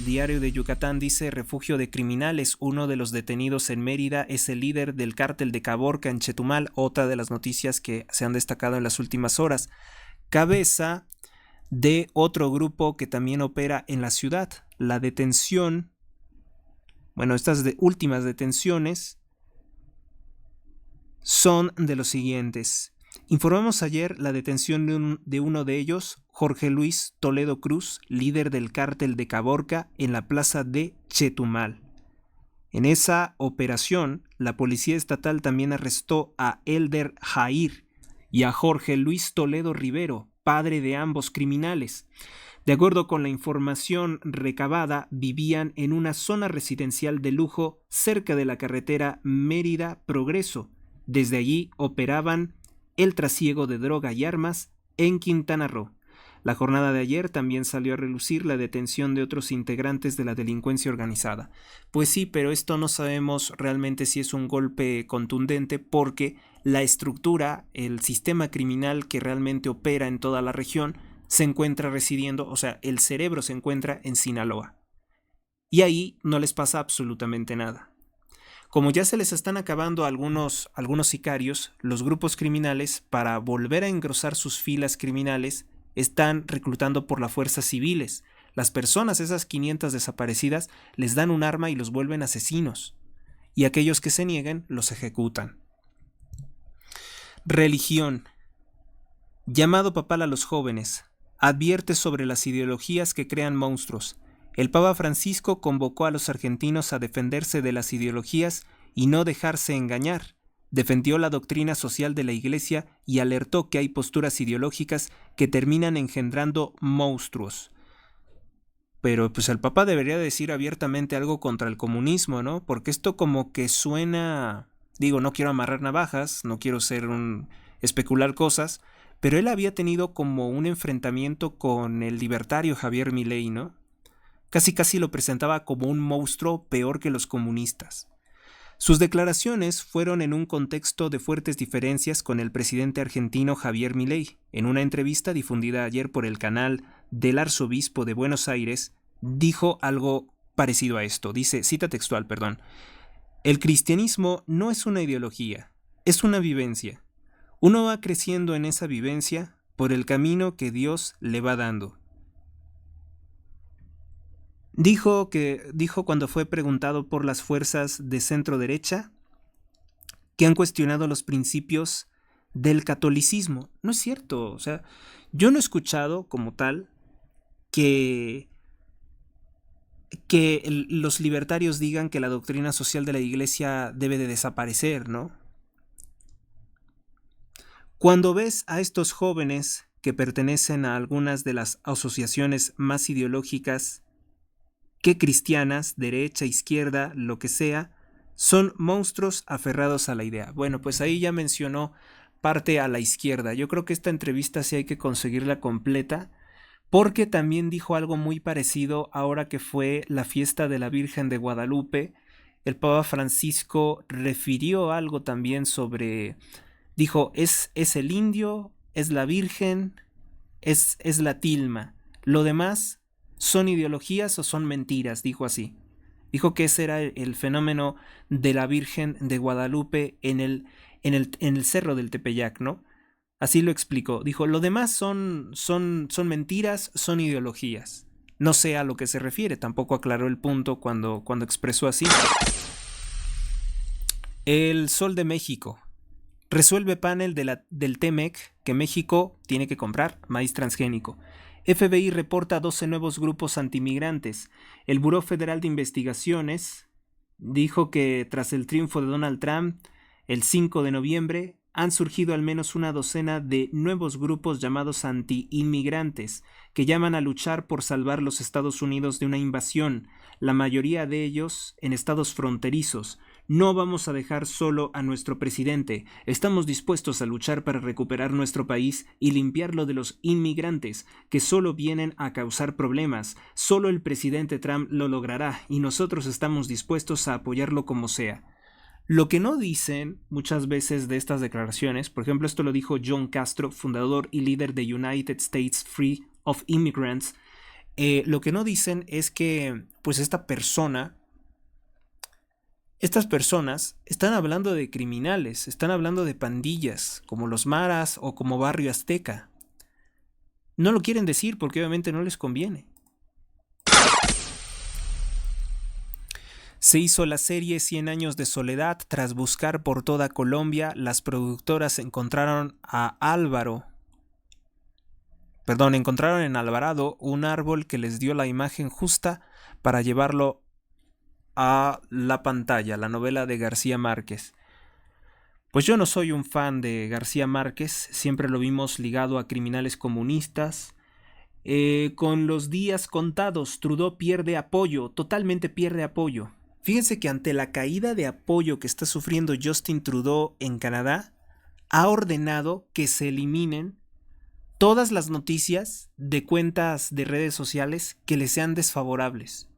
A: Diario de Yucatán dice: refugio de criminales, uno de los detenidos en Mérida es el líder del cártel de Caborca en Chetumal, otra de las noticias que se han destacado en las últimas horas. Cabeza de otro grupo que también opera en la ciudad. La detención, bueno, estas últimas detenciones son de los siguientes. Informamos ayer la detención de uno de ellos, Jorge Luis Toledo Cruz, líder del cártel de Caborca en la plaza de Chetumal. En esa operación, la policía estatal también arrestó a Elder Jair y a Jorge Luis Toledo Rivero, padre de ambos criminales. De acuerdo con la información recabada, vivían en una zona residencial de lujo cerca de la carretera Mérida-Progreso. Desde allí operaban el trasiego de droga y armas en Quintana Roo. La jornada de ayer también salió a relucir la detención de otros integrantes de la delincuencia organizada. Pues sí, pero esto no sabemos realmente si es un golpe contundente porque la estructura, el sistema criminal que realmente opera en toda la región, se encuentra residiendo, o sea, el cerebro se encuentra en Sinaloa. Y ahí no les pasa absolutamente nada. Como ya se les están acabando algunos sicarios, los grupos criminales, para volver a engrosar sus filas criminales, están reclutando por la fuerza civiles. Las personas, esas 500 desaparecidas, les dan un arma y los vuelven asesinos. Y aquellos que se nieguen, los ejecutan. Religión. Llamado papal a los jóvenes. Advierte sobre las ideologías que crean monstruos. El Papa Francisco convocó a los argentinos a defenderse de las ideologías y no dejarse engañar. Defendió la doctrina social de la Iglesia y alertó que hay posturas ideológicas que terminan engendrando monstruos. Pero pues el Papa debería decir abiertamente algo contra el comunismo, ¿no? Porque esto como que suena... Digo, no quiero amarrar navajas, no quiero especular cosas, pero él había tenido como un enfrentamiento con el libertario Javier Milei, ¿no? Casi lo presentaba como un monstruo peor que los comunistas. Sus declaraciones fueron en un contexto de fuertes diferencias con el presidente argentino Javier Milei. En una entrevista difundida ayer por el canal del Arzobispo de Buenos Aires, dijo algo parecido a esto. Dice, cita textual, perdón. El cristianismo no es una ideología, es una vivencia. Uno va creciendo en esa vivencia por el camino que Dios le va dando. Dijo cuando fue preguntado por las fuerzas de centro derecha que han cuestionado los principios del catolicismo. No es cierto, o sea, yo no he escuchado como tal que los libertarios digan que la doctrina social de la Iglesia debe de desaparecer, ¿no? Cuando ves a estos jóvenes que pertenecen a algunas de las asociaciones más ideológicas que cristianas, derecha, izquierda, lo que sea, son monstruos aferrados a la idea. Bueno, pues ahí ya mencionó parte a la izquierda. Yo creo que esta entrevista sí hay que conseguirla completa, porque también dijo algo muy parecido ahora que fue la fiesta de la Virgen de Guadalupe. El Papa Francisco refirió algo también sobre, dijo, es el indio, es la Virgen, es la tilma. Lo demás ¿son ideologías o son mentiras? Dijo así. Dijo que ese era el fenómeno de la Virgen de Guadalupe en el cerro del Tepeyac, ¿no? Así lo explicó. Dijo, lo demás son mentiras, son ideologías. No sé a lo que se refiere, tampoco aclaró el punto cuando expresó así. El Sol de México. Resuelve panel del TEMEC que México tiene que comprar maíz transgénico. FBI reporta 12 nuevos grupos antimigrantes. El Buró Federal de Investigaciones dijo que tras el triunfo de Donald Trump, el 5 de noviembre, han surgido al menos una docena de nuevos grupos llamados anti-inmigrantes, que llaman a luchar por salvar los Estados Unidos de una invasión, la mayoría de ellos en estados fronterizos. No vamos a dejar solo a nuestro presidente. Estamos dispuestos a luchar para recuperar nuestro país y limpiarlo de los inmigrantes que solo vienen a causar problemas. Solo el presidente Trump lo logrará y nosotros estamos dispuestos a apoyarlo como sea. Lo que no dicen muchas veces de estas declaraciones, por ejemplo, esto lo dijo John Castro, fundador y líder de United States Free of Immigrants, lo que no dicen es que pues estas personas están hablando de criminales, están hablando de pandillas, como los Maras o como Barrio Azteca. No lo quieren decir porque obviamente no les conviene. Se hizo la serie 100 años de soledad. Tras buscar por toda Colombia, las productoras encontraron en Alvarado un árbol que les dio la imagen justa para llevarlo a la pantalla, la novela de García Márquez. Pues yo no soy un fan de García Márquez, siempre lo vimos ligado a criminales comunistas. Con los días contados, Trudeau pierde apoyo, totalmente pierde apoyo. Fíjense que ante la caída de apoyo que está sufriendo Justin Trudeau en Canadá, ha ordenado que se eliminen todas las noticias de cuentas de redes sociales que le sean desfavorables.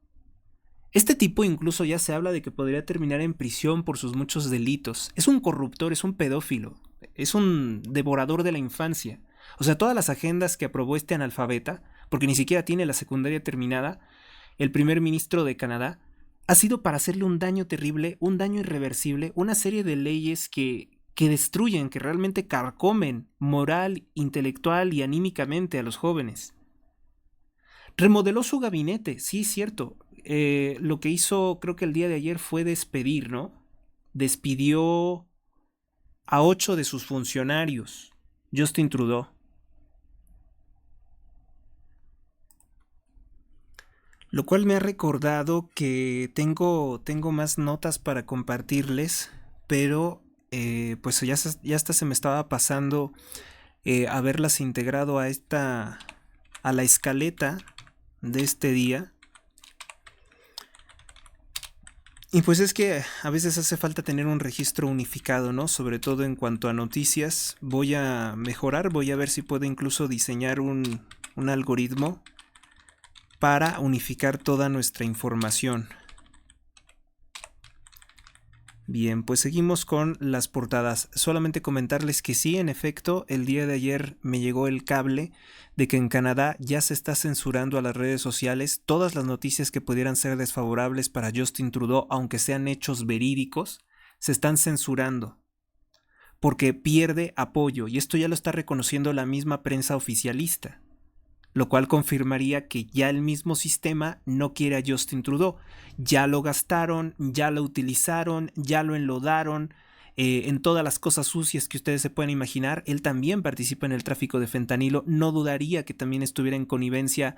A: Este tipo incluso ya se habla de que podría terminar en prisión por sus muchos delitos. Es un corruptor, es un pedófilo, es un devorador de la infancia. O sea, todas las agendas que aprobó este analfabeta, porque ni siquiera tiene la secundaria terminada, el primer ministro de Canadá, ha sido para hacerle un daño terrible, un daño irreversible, una serie de leyes que destruyen, que realmente carcomen moral, intelectual y anímicamente a los jóvenes. Remodeló su gabinete, sí, es cierto. Lo que hizo, creo que el día de ayer fue despedir, ¿no? Despidió a 8 de sus funcionarios. Justin Trudeau. Lo cual me ha recordado que tengo más notas para compartirles, pero pues ya hasta se me estaba pasando haberlas integrado a la escaleta de este día. Y pues es que a veces hace falta tener un registro unificado, ¿no? Sobre todo en cuanto a noticias. Voy a mejorar, voy a ver si puedo incluso diseñar un algoritmo para unificar toda nuestra información. Bien, pues seguimos con las portadas. Solamente comentarles que sí, en efecto, el día de ayer me llegó el cable de que en Canadá ya se está censurando a las redes sociales todas las noticias que pudieran ser desfavorables para Justin Trudeau, aunque sean hechos verídicos, se están censurando porque pierde apoyo, y esto ya lo está reconociendo la misma prensa oficialista, lo cual confirmaría que ya el mismo sistema no quiere a Justin Trudeau. Ya lo gastaron, ya lo utilizaron, ya lo enlodaron en todas las cosas sucias que ustedes se pueden imaginar. Él también participa en el tráfico de fentanilo. No dudaría que también estuviera en connivencia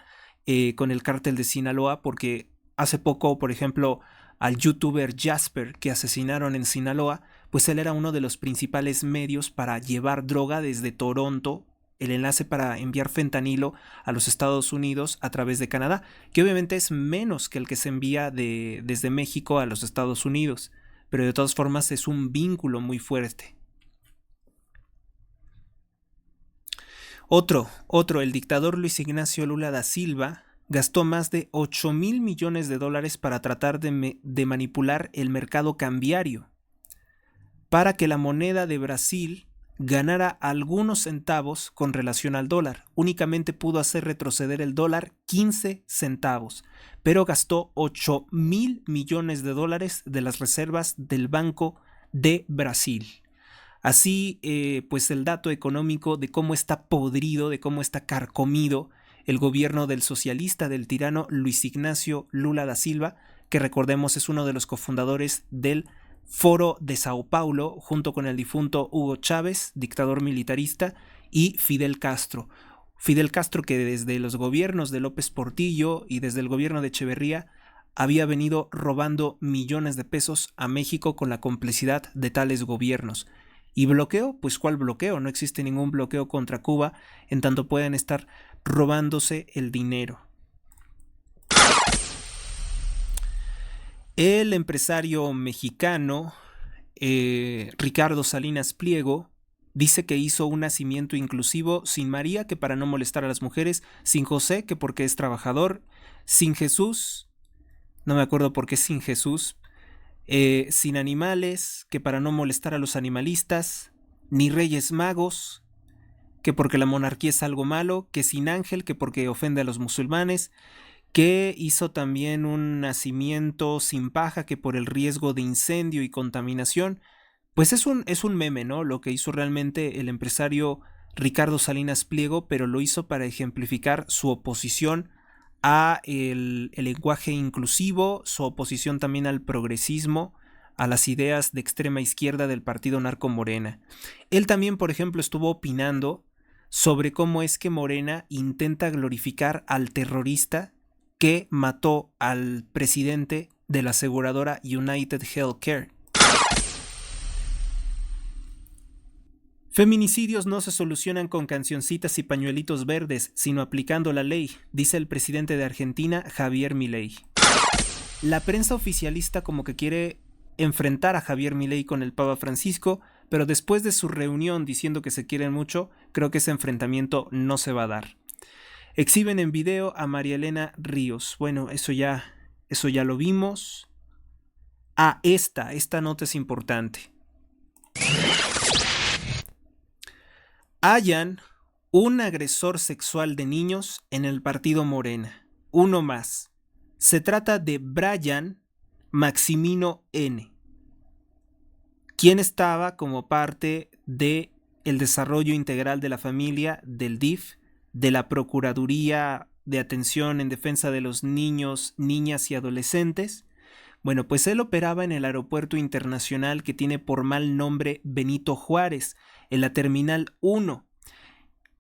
A: con el cártel de Sinaloa, porque hace poco, por ejemplo, al youtuber Jasper que asesinaron en Sinaloa, pues él era uno de los principales medios para llevar droga desde Toronto, el enlace para enviar fentanilo a los Estados Unidos a través de Canadá, que obviamente es menos que el que se envía desde México a los Estados Unidos, pero de todas formas es un vínculo muy fuerte. Otro, el dictador Luis Ignacio Lula da Silva gastó más de 8,000 millones de dólares para tratar de manipular el mercado cambiario, para que la moneda de Brasil ganara algunos centavos con relación al dólar. Únicamente pudo hacer retroceder el dólar 15 centavos, pero gastó 8,000 millones de dólares de las reservas del Banco de Brasil. Así, pues el dato económico de cómo está podrido, de cómo está carcomido el gobierno del socialista, del tirano Luis Ignacio Lula da Silva, que recordemos es uno de los cofundadores del Foro de Sao Paulo, junto con el difunto Hugo Chávez, dictador militarista, y Fidel Castro. Fidel Castro, que desde los gobiernos de López Portillo y desde el gobierno de Echeverría había venido robando millones de pesos a México con la complicidad de tales gobiernos. ¿Y bloqueo? Pues ¿cuál bloqueo? No existe ningún bloqueo contra Cuba, en tanto pueden estar robándose el dinero. El empresario mexicano Ricardo Salinas Pliego dice que hizo un nacimiento inclusivo sin María, que para no molestar a las mujeres, sin José, que porque es trabajador, sin Jesús, no me acuerdo por qué sin Jesús, sin animales, que para no molestar a los animalistas, ni Reyes Magos, que porque la monarquía es algo malo, que sin ángel, que porque ofende a los musulmanes, que hizo también un nacimiento sin paja, que por el riesgo de incendio y contaminación. Pues es un meme, ¿no? Lo que hizo realmente el empresario Ricardo Salinas Pliego, pero lo hizo para ejemplificar su oposición a el lenguaje inclusivo, su oposición también al progresismo, a las ideas de extrema izquierda del partido narco Morena. Él también, por ejemplo, estuvo opinando sobre cómo es que Morena intenta glorificar al terrorista que mató al presidente de la aseguradora United Healthcare. Feminicidios no se solucionan con cancioncitas y pañuelitos verdes, sino aplicando la ley, dice el presidente de Argentina, Javier Milei. La prensa oficialista como que quiere enfrentar a Javier Milei con el Papa Francisco, pero después de su reunión diciendo que se quieren mucho, creo que ese enfrentamiento no se va a dar. Exhiben en video a María Elena Ríos. Bueno, eso ya lo vimos. Esta nota es importante. Hallan Un agresor sexual de niños en el partido Morena. Uno más. Se trata de Brian Maximino N., quien estaba como parte de el desarrollo integral de la familia, del DIF, de la Procuraduría de Atención en Defensa de los Niños, Niñas y Adolescentes. Bueno, pues él operaba en el aeropuerto internacional que tiene por mal nombre Benito Juárez, en la Terminal 1.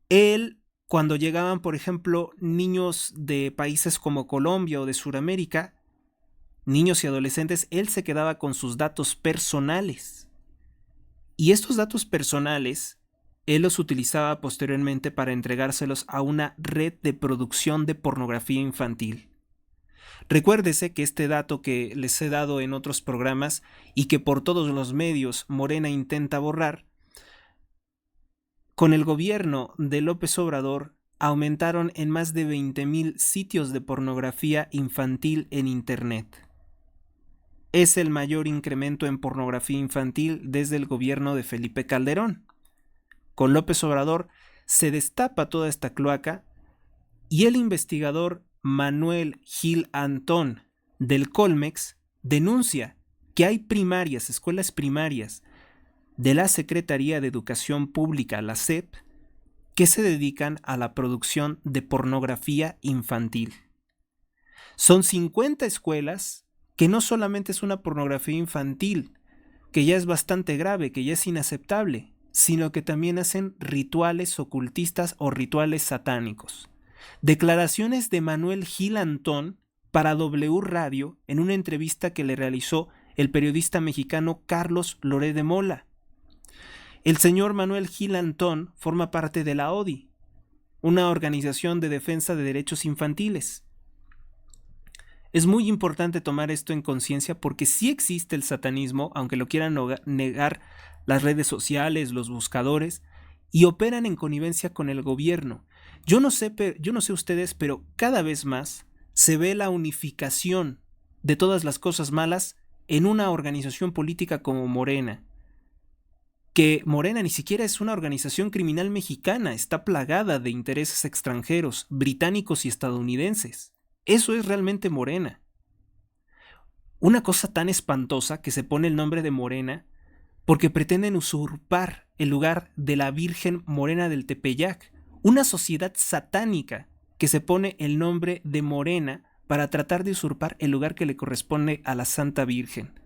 A: Él, cuando llegaban, por ejemplo, niños de países como Colombia o de Sudamérica, niños y adolescentes, él se quedaba con sus datos personales. Y estos datos personales, él los utilizaba posteriormente para entregárselos a una red de producción de pornografía infantil. Recuérdese que este dato que les he dado en otros programas y que por todos los medios Morena intenta borrar, con el gobierno de López Obrador aumentaron en más de 20,000 sitios de pornografía infantil en Internet. Es el mayor incremento en pornografía infantil desde el gobierno de Felipe Calderón. Con López Obrador se destapa toda esta cloaca y el investigador Manuel Gil Antón del Colmex denuncia que hay primarias, escuelas primarias de la Secretaría de Educación Pública, la SEP, que se dedican a la producción de pornografía infantil. Son 50 escuelas que no solamente es una pornografía infantil, que ya es bastante grave, que ya es inaceptable, sino que también hacen rituales ocultistas o rituales satánicos. Declaraciones de Manuel Gil Antón para W Radio en una entrevista que le realizó el periodista mexicano Carlos Loré de Mola. El señor Manuel Gil Antón forma parte de la ODI, una organización de defensa de derechos infantiles. Es muy importante tomar esto en conciencia porque sí existe el satanismo, aunque lo quieran negar las redes sociales, los buscadores, y operan en connivencia con el gobierno. Yo no sé ustedes, pero cada vez más se ve la unificación de todas las cosas malas en una organización política como Morena. Que Morena ni siquiera es una organización criminal mexicana, está plagada de intereses extranjeros, británicos y estadounidenses. Eso es realmente Morena. Una cosa tan espantosa que se pone el nombre de Morena porque pretenden usurpar el lugar de la Virgen Morena del Tepeyac, una sociedad satánica que se pone el nombre de Morena para tratar de usurpar el lugar que le corresponde a la Santa Virgen.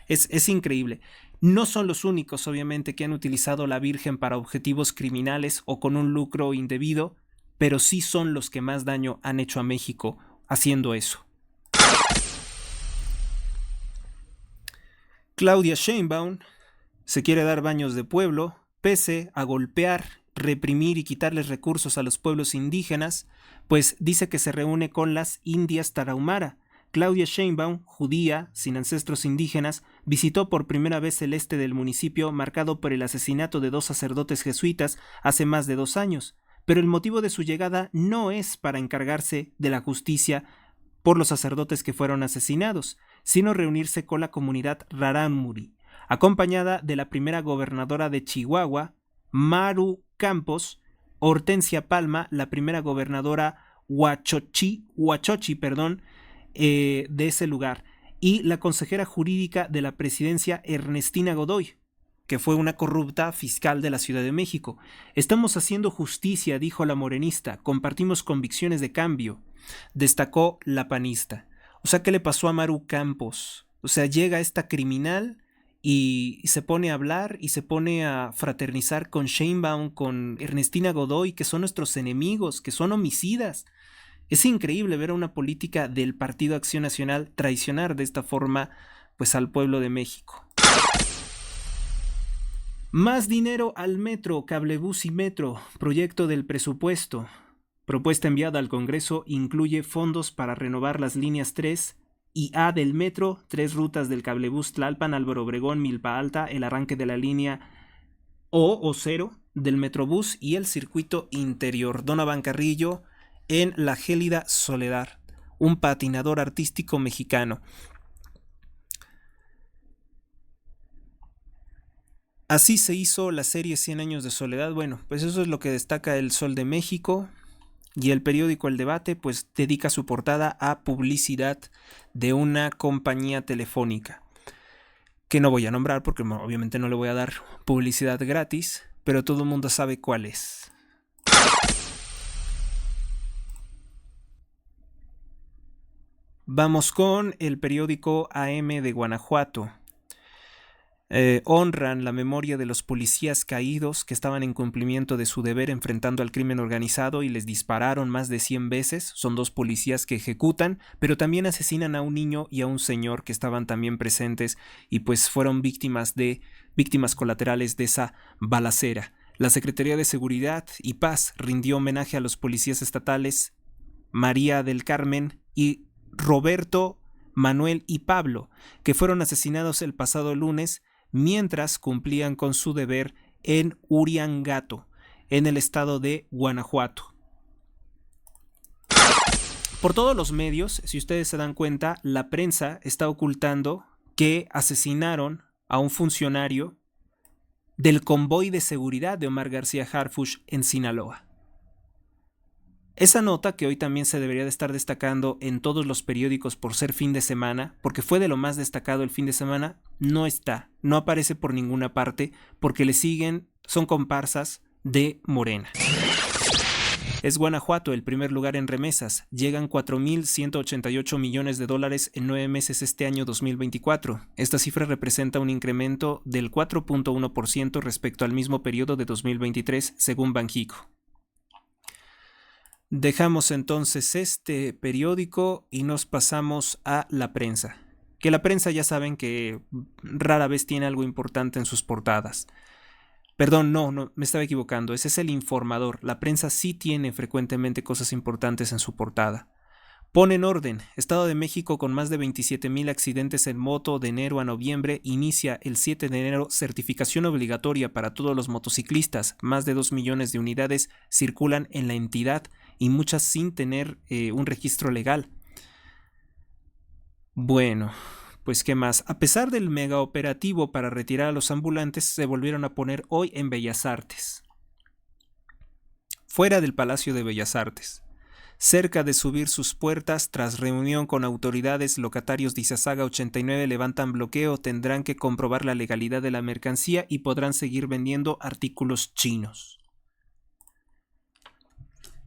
A: Es increíble. No son los únicos, obviamente, que han utilizado la Virgen para objetivos criminales o con un lucro indebido, pero sí son los que más daño han hecho a México haciendo eso. Claudia Sheinbaum se quiere dar baños de pueblo, pese a golpear, reprimir y quitarles recursos a los pueblos indígenas, pues dice que se reúne con las indias tarahumara. Claudia Sheinbaum, judía, sin ancestros indígenas, visitó por primera vez el este del municipio marcado por el asesinato de 2 sacerdotes jesuitas hace más de 2 años, pero el motivo de su llegada no es para encargarse de la justicia por los sacerdotes que fueron asesinados, sino reunirse con la comunidad rarámuri, acompañada de la primera gobernadora de Chihuahua, Maru Campos, Hortensia Palma, la primera gobernadora huachochi, de ese lugar, y la consejera jurídica de la presidencia Ernestina Godoy, que fue una corrupta fiscal de la Ciudad de México. Estamos haciendo justicia, dijo la morenista, compartimos convicciones de cambio, destacó la panista. O sea, ¿qué le pasó a Maru Campos? O sea, llega esta criminal y se pone a hablar y se pone a fraternizar con Sheinbaum, con Ernestina Godoy, que son nuestros enemigos, que son homicidas. Es increíble ver a una política del Partido Acción Nacional traicionar de esta forma pues al pueblo de México. Más dinero al metro, cablebús y metro, proyecto del presupuesto. Propuesta enviada al Congreso incluye fondos para renovar las líneas 3 y A del metro, 3 rutas del cablebús Tlalpan, Álvaro Obregón, Milpa Alta, el arranque de la línea O 0 del Metrobús y el circuito interior. Donovan Carrillo en La Gélida Soledad, un patinador artístico mexicano. Así se hizo la serie 100 años de soledad. Bueno, pues eso es lo que destaca El Sol de México. Y el periódico El Debate pues dedica su portada a publicidad de una compañía telefónica, que no voy a nombrar porque obviamente no le voy a dar publicidad gratis, pero todo el mundo sabe cuál es. Vamos con el periódico AM de Guanajuato. Honran la memoria de los policías caídos que estaban en cumplimiento de su deber enfrentando al crimen organizado y les dispararon más de 100 veces. Son 2 policías que ejecutan, pero también asesinan a un niño y a un señor que estaban también presentes y pues fueron víctimas colaterales de esa balacera. La Secretaría de Seguridad y Paz rindió homenaje a los policías estatales María del Carmen y Roberto, Manuel y Pablo, que fueron asesinados el pasado lunes mientras cumplían con su deber en Uriangato, en el estado de Guanajuato. Por todos los medios, si ustedes se dan cuenta, la prensa está ocultando que asesinaron a un funcionario del convoy de seguridad de Omar García Harfuch en Sinaloa. Esa nota, que hoy también se debería de estar destacando en todos los periódicos por ser fin de semana, porque fue de lo más destacado el fin de semana, no aparece por ninguna parte, porque le siguen, son comparsas de Morena. Es Guanajuato el primer lugar en remesas, llegan 4.188 millones de dólares en 9 meses este año 2024. Esta cifra representa un incremento del 4.1% respecto al mismo periodo de 2023, según Banxico. Dejamos entonces este periódico y nos pasamos a la prensa. Que la prensa ya saben que rara vez tiene algo importante en sus portadas. Perdón, no, me estaba equivocando. Ese es El Informador. La prensa sí tiene frecuentemente cosas importantes en su portada. Pone en orden. Estado de México con más de 27,000 accidentes en moto de enero a noviembre. Inicia el 7 de enero certificación obligatoria para todos los motociclistas. Más de 2 millones de unidades circulan en la entidad y muchas sin tener un registro legal. Bueno, pues qué más. A pesar del mega operativo para retirar a los ambulantes, se volvieron a poner hoy en Bellas Artes. Fuera del Palacio de Bellas Artes. Cerca de subir sus puertas, tras reunión con autoridades, locatarios de Izazaga 89 levantan bloqueo, tendrán que comprobar la legalidad de la mercancía y podrán seguir vendiendo artículos chinos.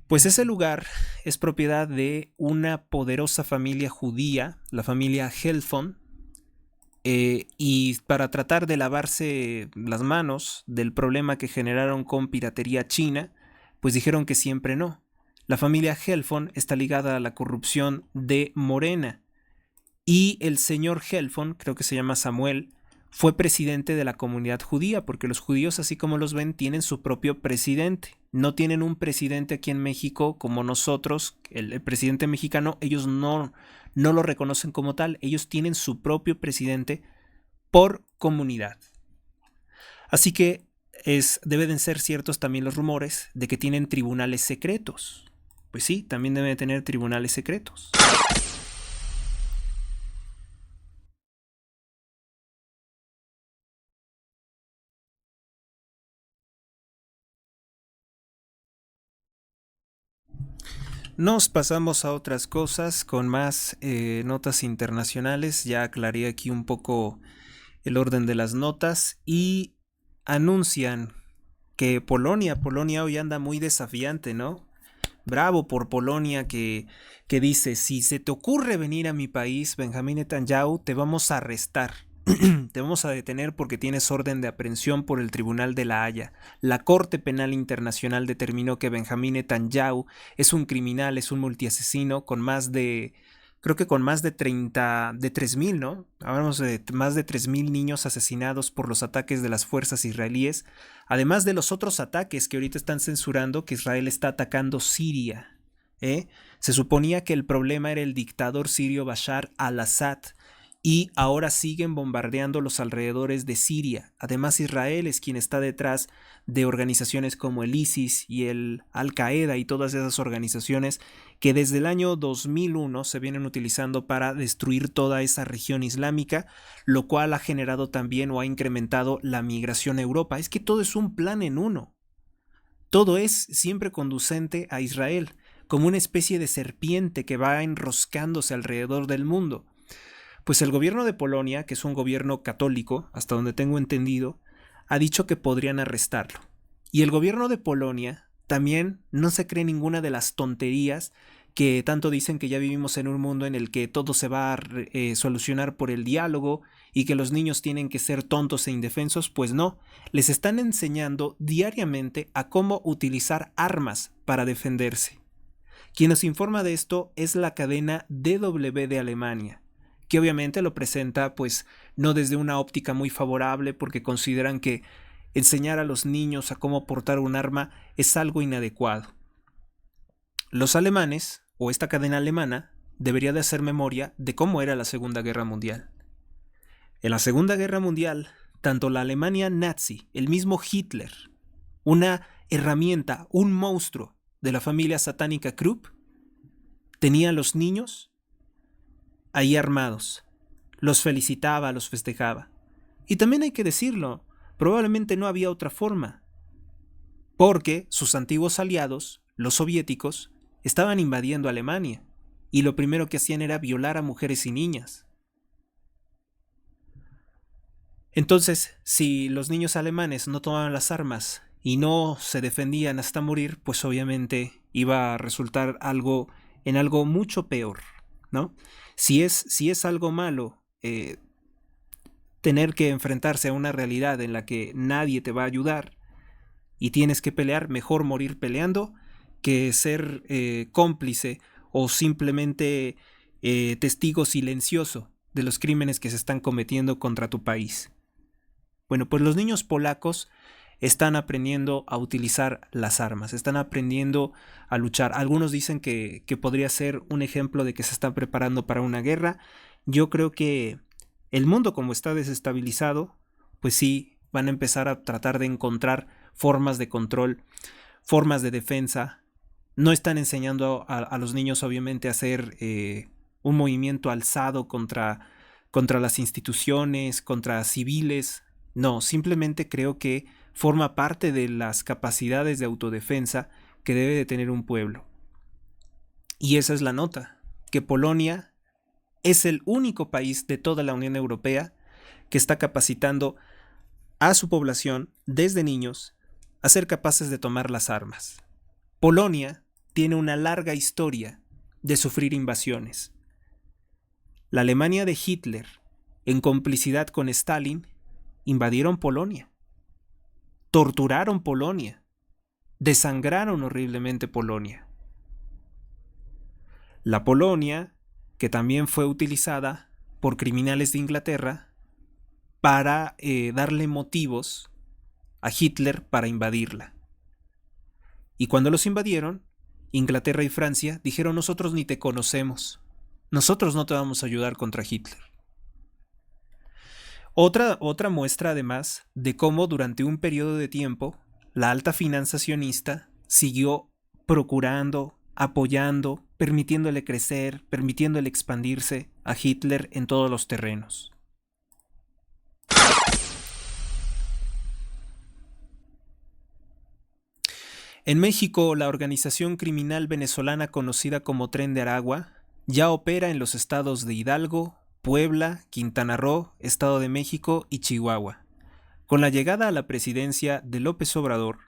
A: Pues ese lugar es propiedad de una poderosa familia judía, la familia Helfon, y para tratar de lavarse las manos del problema que generaron con piratería china, pues dijeron que siempre no. La familia Helfon está ligada a la corrupción de Morena y el señor Helfon, creo que se llama Samuel, fue presidente de la comunidad judía, porque los judíos, así como los ven, tienen su propio presidente. No tienen un presidente aquí en México como nosotros, el presidente mexicano, ellos no lo reconocen como tal, ellos tienen su propio presidente por comunidad. Así que deben ser ciertos también los rumores de que tienen tribunales secretos. Pues sí, también deben tener tribunales secretos. Nos pasamos a otras cosas con más notas internacionales. Ya aclaré aquí un poco el orden de las notas y anuncian que Polonia hoy anda muy desafiante, ¿no? Bravo por Polonia que dice, si se te ocurre venir a mi país, Benjamín Netanyahu, te vamos a arrestar. Te vamos a detener porque tienes orden de aprehensión por el Tribunal de la Haya. La Corte Penal Internacional determinó que Benjamín Netanyahu es un criminal, es un multiasesino con más de, creo que con más de 3,000, ¿no? Hablamos de más de 3,000 niños asesinados por los ataques de las fuerzas israelíes, además de los otros ataques que ahorita están censurando, que Israel está atacando Siria. Se suponía que el problema era el dictador sirio Bashar al-Assad, y ahora siguen bombardeando los alrededores de Siria. Además, Israel es quien está detrás de organizaciones como el ISIS y el Al-Qaeda y todas esas organizaciones que desde el año 2001 se vienen utilizando para destruir toda esa región islámica, lo cual ha generado también o ha incrementado la migración a Europa. Es que todo es un plan en uno. Todo es siempre conducente a Israel, como una especie de serpiente que va enroscándose alrededor del mundo. Pues el gobierno de Polonia, que es un gobierno católico, hasta donde tengo entendido, ha dicho que podrían arrestarlo. Y el gobierno de Polonia también no se cree ninguna de las tonterías que tanto dicen que ya vivimos en un mundo en el que todo se va a solucionar por el diálogo y que los niños tienen que ser tontos e indefensos. Pues no, les están enseñando diariamente a cómo utilizar armas para defenderse. Quien nos informa de esto es la cadena DW de Alemania, que obviamente lo presenta pues no desde una óptica muy favorable porque consideran que enseñar a los niños a cómo portar un arma es algo inadecuado. Los alemanes, o esta cadena alemana, debería de hacer memoria de cómo era la Segunda Guerra Mundial. En la Segunda Guerra Mundial, tanto la Alemania nazi, el mismo Hitler, una herramienta, un monstruo de la familia satánica Krupp, tenía a los niños ahí armados. Los felicitaba, los festejaba. Y también hay que decirlo, probablemente no había otra forma, porque sus antiguos aliados, los soviéticos, estaban invadiendo Alemania, y lo primero que hacían era violar a mujeres y niñas. Entonces, si los niños alemanes no tomaban las armas y no se defendían hasta morir, pues obviamente iba a resultar algo mucho peor, ¿no? Si es algo malo tener que enfrentarse a una realidad en la que nadie te va a ayudar y tienes que pelear, mejor morir peleando que ser cómplice o simplemente testigo silencioso de los crímenes que se están cometiendo contra tu país. Bueno, pues los niños polacos están aprendiendo a utilizar las armas, están aprendiendo a luchar. Algunos dicen que podría ser un ejemplo de que se están preparando para una guerra. Yo creo que el mundo, como está desestabilizado, pues sí, van a empezar a tratar de encontrar formas de control, formas de defensa. No están enseñando a los niños, obviamente, a hacer un movimiento alzado contra las instituciones, contra civiles. No, simplemente creo que forma parte de las capacidades de autodefensa que debe de tener un pueblo. Y esa es la nota, que Polonia es el único país de toda la Unión Europea que está capacitando a su población desde niños a ser capaces de tomar las armas. Polonia tiene una larga historia de sufrir invasiones. La Alemania de Hitler, en complicidad con Stalin, invadieron Polonia, torturaron Polonia, desangraron horriblemente Polonia. La Polonia, que también fue utilizada por criminales de Inglaterra para darle motivos a Hitler para invadirla. Y cuando los invadieron, Inglaterra y Francia dijeron: nosotros ni te conocemos, nosotros no te vamos a ayudar contra Hitler. Otra muestra además de cómo durante un periodo de tiempo la alta finanza sionista siguió procurando, apoyando, permitiéndole crecer, permitiéndole expandirse a Hitler en todos los terrenos. En México, la organización criminal venezolana conocida como Tren de Aragua ya opera en los estados de Hidalgo, Puebla, Quintana Roo, Estado de México y Chihuahua. Con la llegada a la presidencia de López Obrador,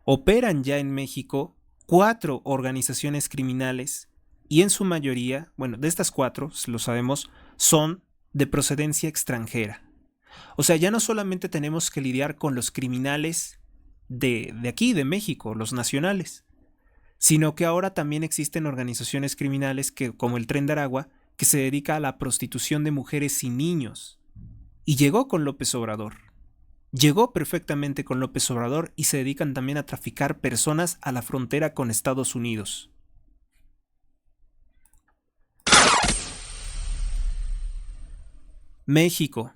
A: operan ya en México 4 organizaciones criminales y en su mayoría, bueno, de estas 4, lo sabemos, son de procedencia extranjera. O sea, ya no solamente tenemos que lidiar con los criminales de aquí, de México, los nacionales, sino que ahora también existen organizaciones criminales como el Tren de Aragua, que se dedica a la prostitución de mujeres y niños. Y llegó con López Obrador. Llegó perfectamente con López Obrador y se dedican también a traficar personas a la frontera con Estados Unidos. México.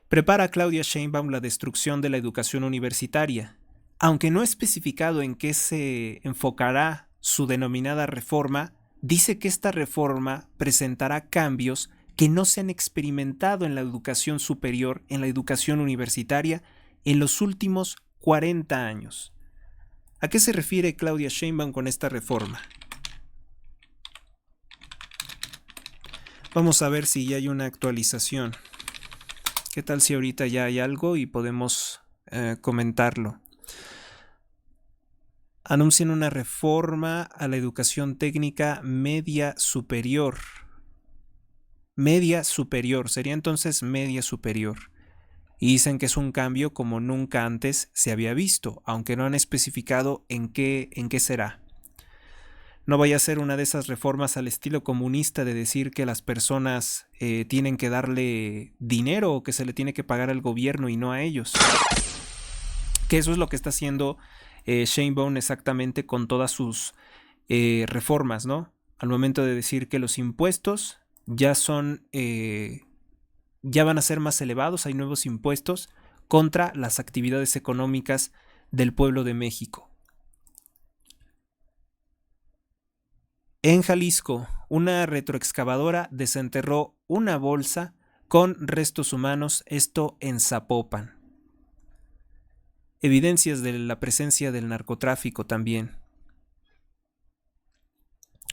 A: Prepara Claudia Sheinbaum la destrucción de la educación universitaria. Aunque no ha especificado en qué se enfocará su denominada reforma, dice que esta reforma presentará cambios que no se han experimentado en la educación superior, en la educación universitaria, en los últimos 40 años. ¿A qué se refiere Claudia Sheinbaum con esta reforma? Vamos a ver si ya hay una actualización. ¿Qué tal si ahorita ya hay algo y podemos comentarlo? Anuncian una reforma a la educación técnica media superior. Media superior, sería entonces media superior. Y dicen que es un cambio como nunca antes se había visto, aunque no han especificado en qué será. No vaya a ser una de esas reformas al estilo comunista de decir que las personas tienen que darle dinero o que se le tiene que pagar al gobierno y no a ellos. Que eso es lo que está haciendo Sheinbaum exactamente con todas sus reformas, ¿no? Al momento de decir que los impuestos ya van a ser más elevados, hay nuevos impuestos contra las actividades económicas del pueblo de México. En Jalisco, una retroexcavadora desenterró una bolsa con restos humanos, esto en Zapopan. Evidencias de la presencia del narcotráfico también.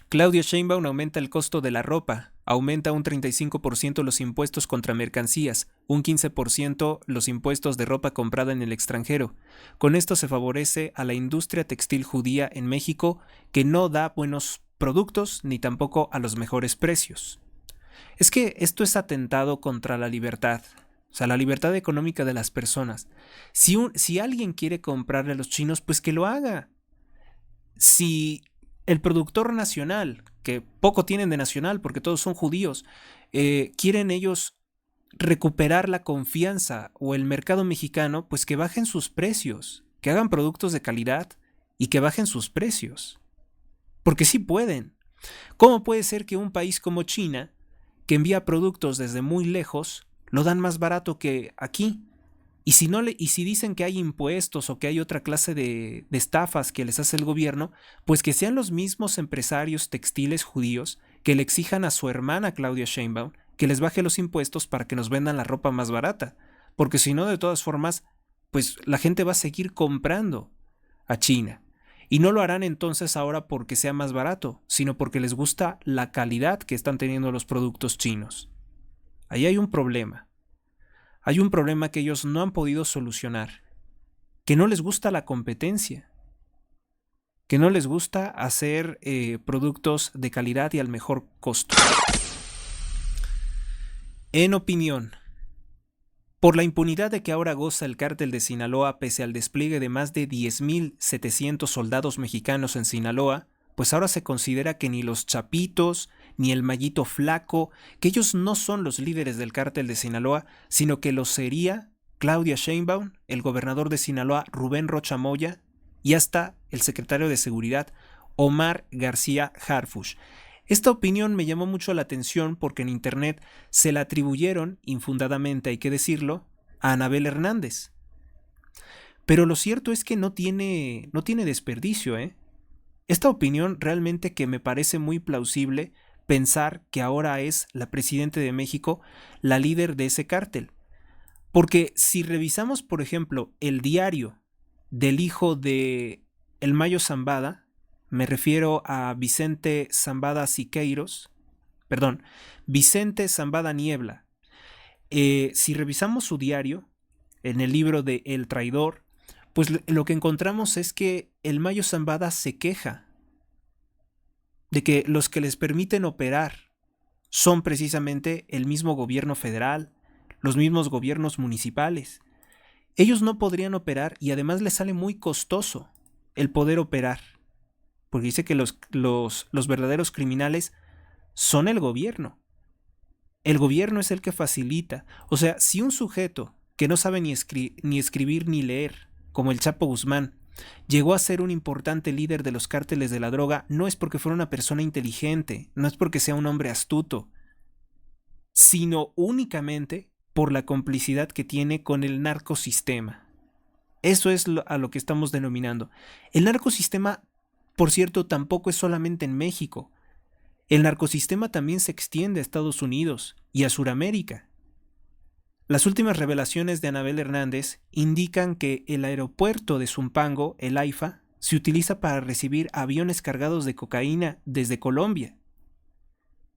A: Claudia Sheinbaum aumenta el costo de la ropa, aumenta un 35% los impuestos contra mercancías, un 15% los impuestos de ropa comprada en el extranjero. Con esto se favorece a la industria textil judía en México, que no da buenos productos ni tampoco a los mejores precios. Es que esto es atentado contra la libertad, o sea, la libertad económica de las personas. Si alguien quiere comprarle a los chinos, pues que lo haga. Si el productor nacional, que poco tienen de nacional porque todos son judíos, quieren ellos recuperar la confianza o el mercado mexicano, pues que bajen sus precios, que hagan productos de calidad y que bajen sus precios. Porque sí pueden. ¿Cómo puede ser que un país como China, que envía productos desde muy lejos, lo dan más barato que aquí? Y si dicen que hay impuestos o que hay otra clase de estafas que les hace el gobierno, pues que sean los mismos empresarios textiles judíos que le exijan a su hermana Claudia Sheinbaum que les baje los impuestos para que nos vendan la ropa más barata. Porque si no, de todas formas, pues la gente va a seguir comprando a China. Y no lo harán entonces ahora porque sea más barato, sino porque les gusta la calidad que están teniendo los productos chinos. Ahí hay un problema. Hay un problema que ellos no han podido solucionar, que no les gusta la competencia, que no les gusta hacer productos de calidad y al mejor costo. En opinión, por la impunidad de que ahora goza el cártel de Sinaloa pese al despliegue de más de 10.700 soldados mexicanos en Sinaloa, pues ahora se considera que ni los Chapitos, ni el Mayito Flaco, que ellos no son los líderes del cártel de Sinaloa, sino que lo sería Claudia Sheinbaum, el gobernador de Sinaloa Rubén Rocha Moya y hasta el secretario de Seguridad Omar García Harfuch. Esta opinión me llamó mucho la atención porque en internet se la atribuyeron, infundadamente hay que decirlo, a Anabel Hernández. Pero lo cierto es que no tiene desperdicio, ¿eh? Esta opinión realmente que me parece muy plausible pensar que ahora es la presidenta de México la líder de ese cártel. Porque si revisamos, por ejemplo, el diario del hijo de El Mayo Zambada, me refiero a Vicente Zambada Siqueiros, Vicente Zambada Niebla. Si revisamos su diario, en el libro de El Traidor, pues lo que encontramos es que el Mayo Zambada se queja de que los que les permiten operar son precisamente el mismo gobierno federal, los mismos gobiernos municipales. Ellos no podrían operar y además les sale muy costoso el poder operar, porque dice que los verdaderos criminales son el gobierno. El gobierno es el que facilita. O sea, si un sujeto que no sabe ni escribir ni leer, como el Chapo Guzmán, llegó a ser un importante líder de los cárteles de la droga, no es porque fuera una persona inteligente, no es porque sea un hombre astuto. sino únicamente por la complicidad que tiene con el narcosistema. Eso es a lo que estamos denominando. El narcosistema, por cierto, tampoco es solamente en México. El narcosistema también se extiende a Estados Unidos y a Sudamérica. Las últimas revelaciones de Anabel Hernández indican que el aeropuerto de Zumpango, el AIFA, se utiliza para recibir aviones cargados de cocaína desde Colombia.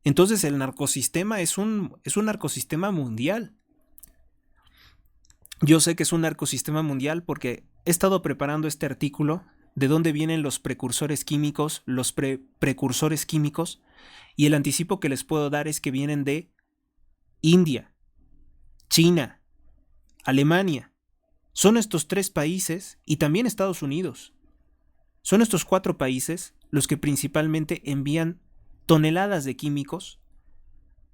A: Entonces el narcosistema es un narcosistema mundial. Yo sé que es un narcosistema mundial porque he estado preparando este artículo de dónde vienen los precursores químicos, precursores químicos, y el anticipo que les puedo dar es que vienen de India, China, Alemania. Son estos 3 países y también Estados Unidos. Son estos 4 países los que principalmente envían toneladas de químicos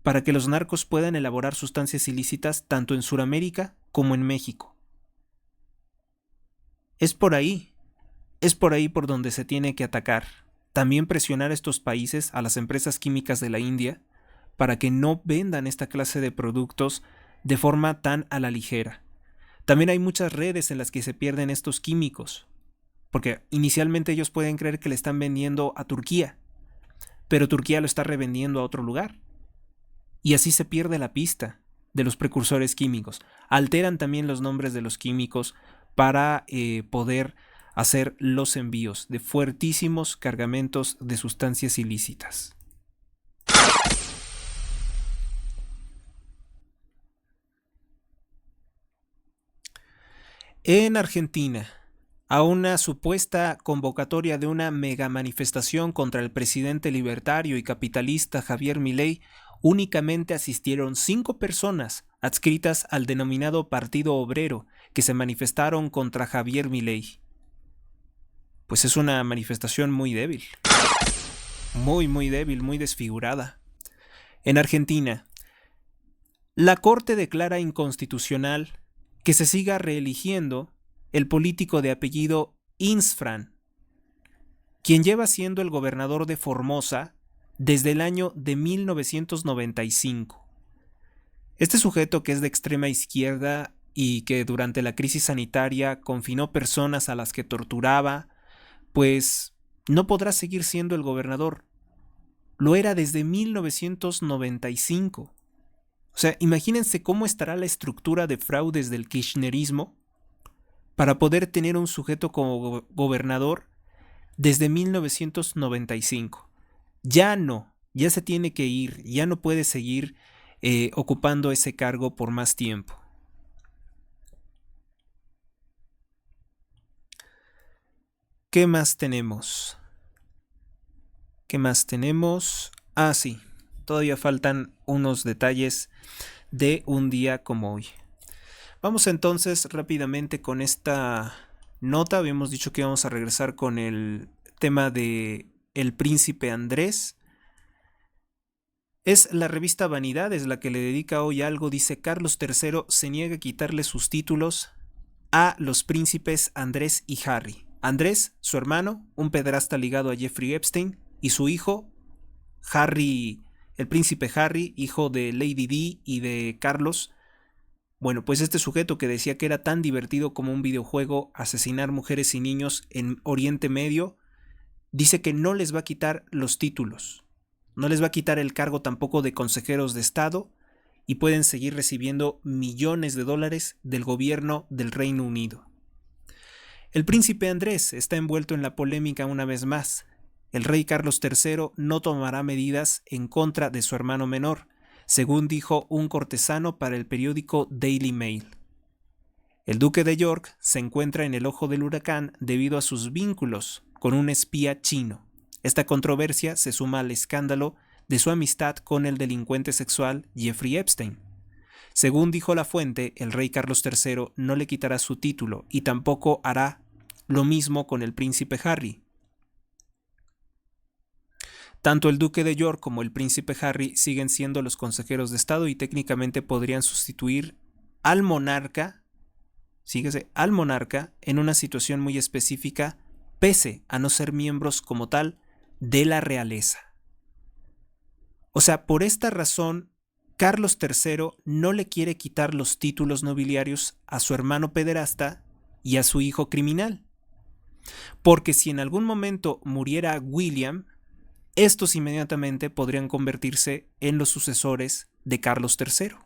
A: para que los narcos puedan elaborar sustancias ilícitas tanto en Sudamérica como en México. Es por ahí por donde se tiene que atacar. También presionar a estos países, a las empresas químicas de la India, para que no vendan esta clase de productos de forma tan a la ligera. También hay muchas redes en las que se pierden estos químicos, porque inicialmente ellos pueden creer que le están vendiendo a Turquía, pero Turquía lo está revendiendo a otro lugar. Y así se pierde la pista de los precursores químicos. Alteran también los nombres de los químicos para poder hacer los envíos de fuertísimos cargamentos de sustancias ilícitas. En Argentina, a una supuesta convocatoria de una mega manifestación contra el presidente libertario y capitalista Javier Milei, únicamente asistieron 5 personas adscritas al denominado Partido Obrero que se manifestaron contra Javier Milei. Pues es una manifestación muy débil. Muy débil, muy desfigurada. En Argentina, la Corte declara inconstitucional que se siga reeligiendo el político de apellido Insfran, quien lleva siendo el gobernador de Formosa desde el año de 1995. Este sujeto, que es de extrema izquierda y que durante la crisis sanitaria confinó personas a las que torturaba, pues no podrá seguir siendo el gobernador. Lo era desde 1995. O sea, imagínense cómo estará la estructura de fraudes del kirchnerismo para poder tener un sujeto como gobernador desde 1995. Ya se tiene que ir, ya no puede seguir ocupando ese cargo por más tiempo. ¿Qué más tenemos? Ah, sí, todavía faltan unos detalles de un día como hoy. Vamos entonces rápidamente con esta nota. Habíamos dicho que íbamos a regresar con el tema de El Príncipe Andrés. Es la revista Vanidades la que le dedica hoy algo. Dice: Carlos III se niega a quitarle sus títulos a los príncipes Andrés y Harry. Andrés, su hermano, un pederasta ligado a Jeffrey Epstein, y su hijo, Harry, el príncipe Harry, hijo de Lady Di y de Carlos. Bueno, pues este sujeto que decía que era tan divertido como un videojuego asesinar mujeres y niños en Oriente Medio, dice que no les va a quitar los títulos, no les va a quitar el cargo tampoco de consejeros de Estado, y pueden seguir recibiendo millones de dólares del gobierno del Reino Unido. El príncipe Andrés está envuelto en la polémica una vez más. El rey Carlos III no tomará medidas en contra de su hermano menor, según dijo un cortesano para el periódico Daily Mail. El duque de York se encuentra en el ojo del huracán debido a sus vínculos con un espía chino. Esta controversia se suma al escándalo de su amistad con el delincuente sexual Jeffrey Epstein. Según dijo la fuente, el rey Carlos III no le quitará su título y tampoco hará lo mismo con el príncipe Harry. Tanto el duque de York como el príncipe Harry siguen siendo los consejeros de Estado y técnicamente podrían sustituir al monarca, al monarca, en una situación muy específica, pese a no ser miembros como tal de la realeza. O sea, por esta razón, Carlos III no le quiere quitar los títulos nobiliarios a su hermano pederasta y a su hijo criminal, porque si en algún momento muriera William, estos inmediatamente podrían convertirse en los sucesores de Carlos III.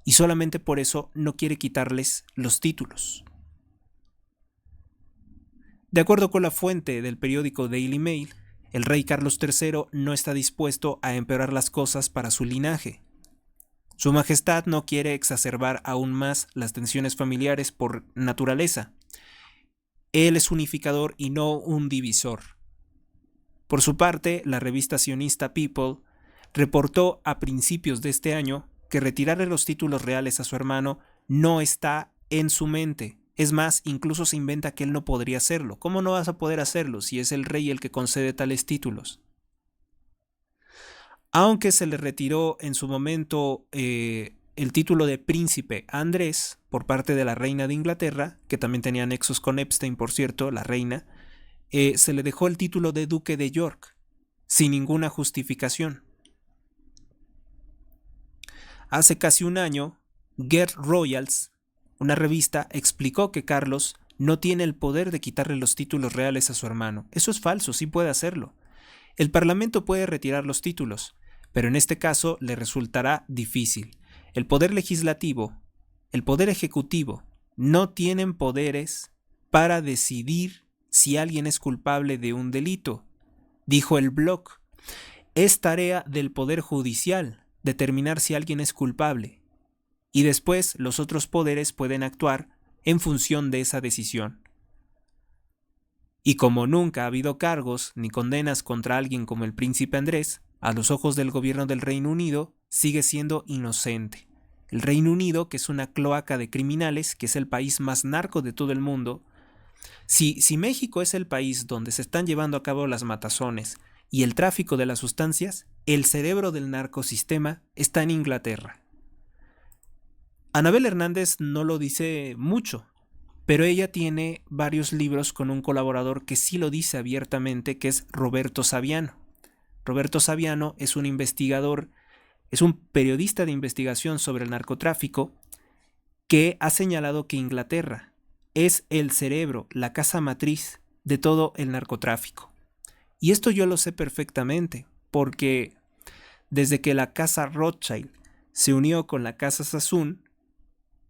A: Y solamente por eso no quiere quitarles los títulos. De acuerdo con la fuente del periódico Daily Mail, el rey Carlos III no está dispuesto a empeorar las cosas para su linaje. Su Majestad no quiere exacerbar aún más las tensiones familiares por naturaleza. Él es unificador y no un divisor. Por su parte, la revista sionista People reportó a principios de este año que retirarle los títulos reales a su hermano no está en su mente. Es más, incluso se inventa que él no podría hacerlo. ¿Cómo no vas a poder hacerlo si es el rey el que concede tales títulos? Aunque se le retiró en su momento el título de príncipe a Andrés por parte de la reina de Inglaterra, que también tenía nexos con Epstein, por cierto, la reina, se le dejó el título de duque de York, sin ninguna justificación. Hace casi un año, Get Royals, una revista, explicó que Carlos no tiene el poder de quitarle los títulos reales a su hermano. Eso es falso, sí puede hacerlo. El Parlamento puede retirar los títulos, pero en este caso le resultará difícil. El poder legislativo, el poder ejecutivo, no tienen poderes para decidir si alguien es culpable de un delito, dijo el blog. Es tarea del poder judicial determinar si alguien es culpable, y después los otros poderes pueden actuar en función de esa decisión. Y como nunca ha habido cargos ni condenas contra alguien como el príncipe Andrés, a los ojos del gobierno del Reino Unido sigue siendo inocente. El Reino Unido, que es una cloaca de criminales, que es el país más narco de todo el mundo, si México es el país donde se están llevando a cabo las matazones y el tráfico de las sustancias, el cerebro del narcosistema está en Inglaterra. Anabel Hernández no lo dice mucho, pero ella tiene varios libros con un colaborador que sí lo dice abiertamente, que es Roberto Saviano. Roberto Saviano es un investigador, es un periodista de investigación sobre el narcotráfico que ha señalado que Inglaterra es el cerebro, la casa matriz de todo el narcotráfico. Y esto yo lo sé perfectamente, porque desde que la casa Rothschild se unió con la casa Sassoon,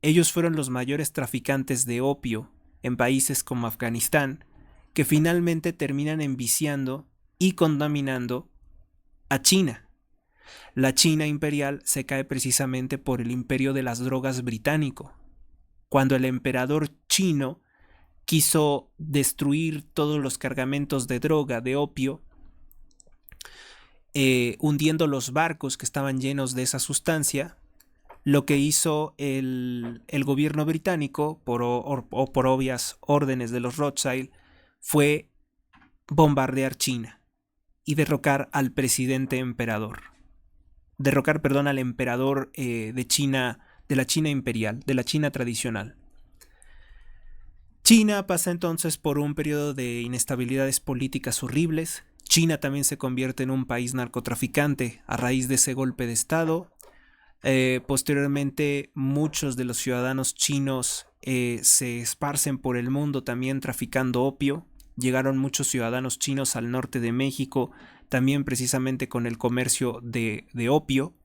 A: ellos fueron los mayores traficantes de opio en países como Afganistán, que finalmente terminan enviciando y contaminando a China. La China imperial se cae precisamente por el imperio de las drogas británico. Cuando el emperador chino quiso destruir todos los cargamentos de droga, de opio, hundiendo los barcos que estaban llenos de esa sustancia, lo que hizo el gobierno británico, por obvias órdenes de los Rothschild, fue bombardear China y derrocar al presidente emperador. Al emperador de China, de la China imperial, de la China tradicional. China pasa entonces por un periodo de inestabilidades políticas horribles. China también se convierte en un país narcotraficante a raíz de ese golpe de estado. Posteriormente, muchos de los ciudadanos chinos se esparcen por el mundo también traficando opio. Llegaron muchos ciudadanos chinos al norte de México, también precisamente con el comercio de opio.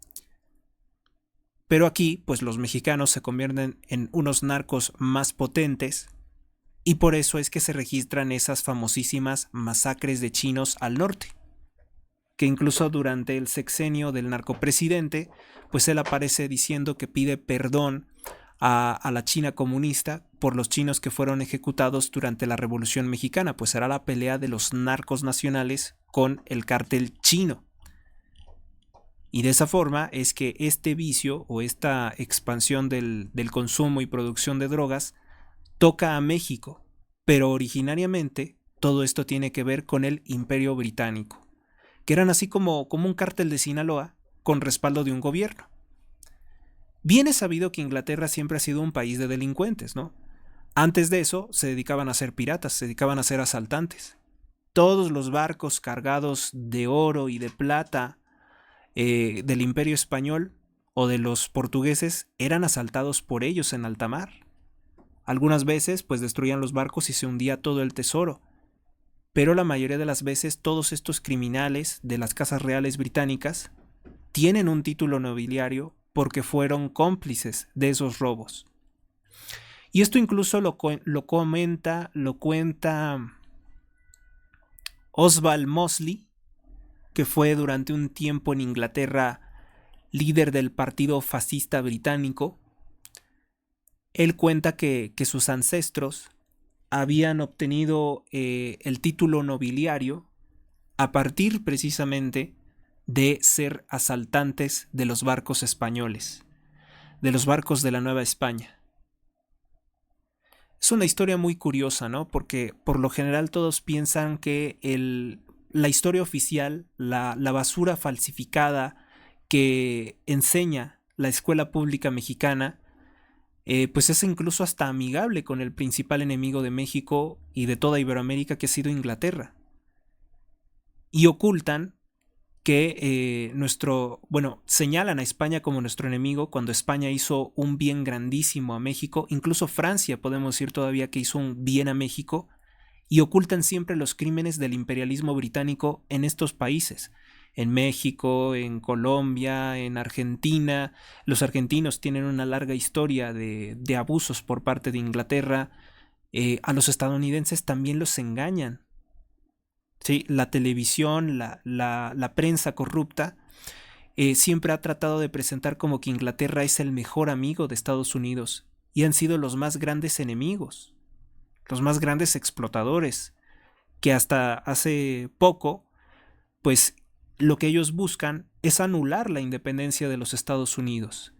A: Pero aquí, pues los mexicanos se convierten en unos narcos más potentes, y por eso es que se registran esas famosísimas masacres de chinos al norte, que incluso durante el sexenio del narcopresidente, pues él aparece diciendo que pide perdón a la China comunista por los chinos que fueron ejecutados durante la Revolución Mexicana, pues era la pelea de los narcos nacionales con el cártel chino. Y de esa forma es que este vicio o esta expansión del consumo y producción de drogas toca a México, pero originariamente todo esto tiene que ver con el Imperio Británico, que eran así como un cártel de Sinaloa con respaldo de un gobierno. Bien es sabido que Inglaterra siempre ha sido un país de delincuentes, ¿no? Antes de eso se dedicaban a ser piratas, se dedicaban a ser asaltantes. Todos los barcos cargados de oro y de plata del Imperio Español o de los portugueses eran asaltados por ellos en alta mar. Algunas veces pues destruían los barcos y se hundía todo el tesoro, pero la mayoría de las veces todos estos criminales de las casas reales británicas tienen un título nobiliario porque fueron cómplices de esos robos. Y esto incluso lo cuenta Oswald Mosley, que fue durante un tiempo en Inglaterra líder del partido fascista británico. Él cuenta que sus ancestros habían obtenido el título nobiliario a partir precisamente de ser asaltantes de los barcos españoles, de los barcos de la Nueva España. Es una historia muy curiosa, ¿no? Porque por lo general todos piensan que la historia oficial, la basura falsificada que enseña la escuela pública mexicana, pues es incluso hasta amigable con el principal enemigo de México y de toda Iberoamérica, que ha sido Inglaterra. Y ocultan que señalan a España como nuestro enemigo cuando España hizo un bien grandísimo a México. Incluso Francia podemos decir todavía que hizo un bien a México, y ocultan siempre los crímenes del imperialismo británico en estos países. En México, en Colombia, en Argentina. Los argentinos tienen una larga historia de abusos por parte de Inglaterra. A los estadounidenses también los engañan. Sí, la televisión, la prensa corrupta siempre ha tratado de presentar como que Inglaterra es el mejor amigo de Estados Unidos, y han sido los más grandes enemigos, los más grandes explotadores, que hasta hace poco, pues lo que ellos buscan es anular la independencia de los Estados Unidos,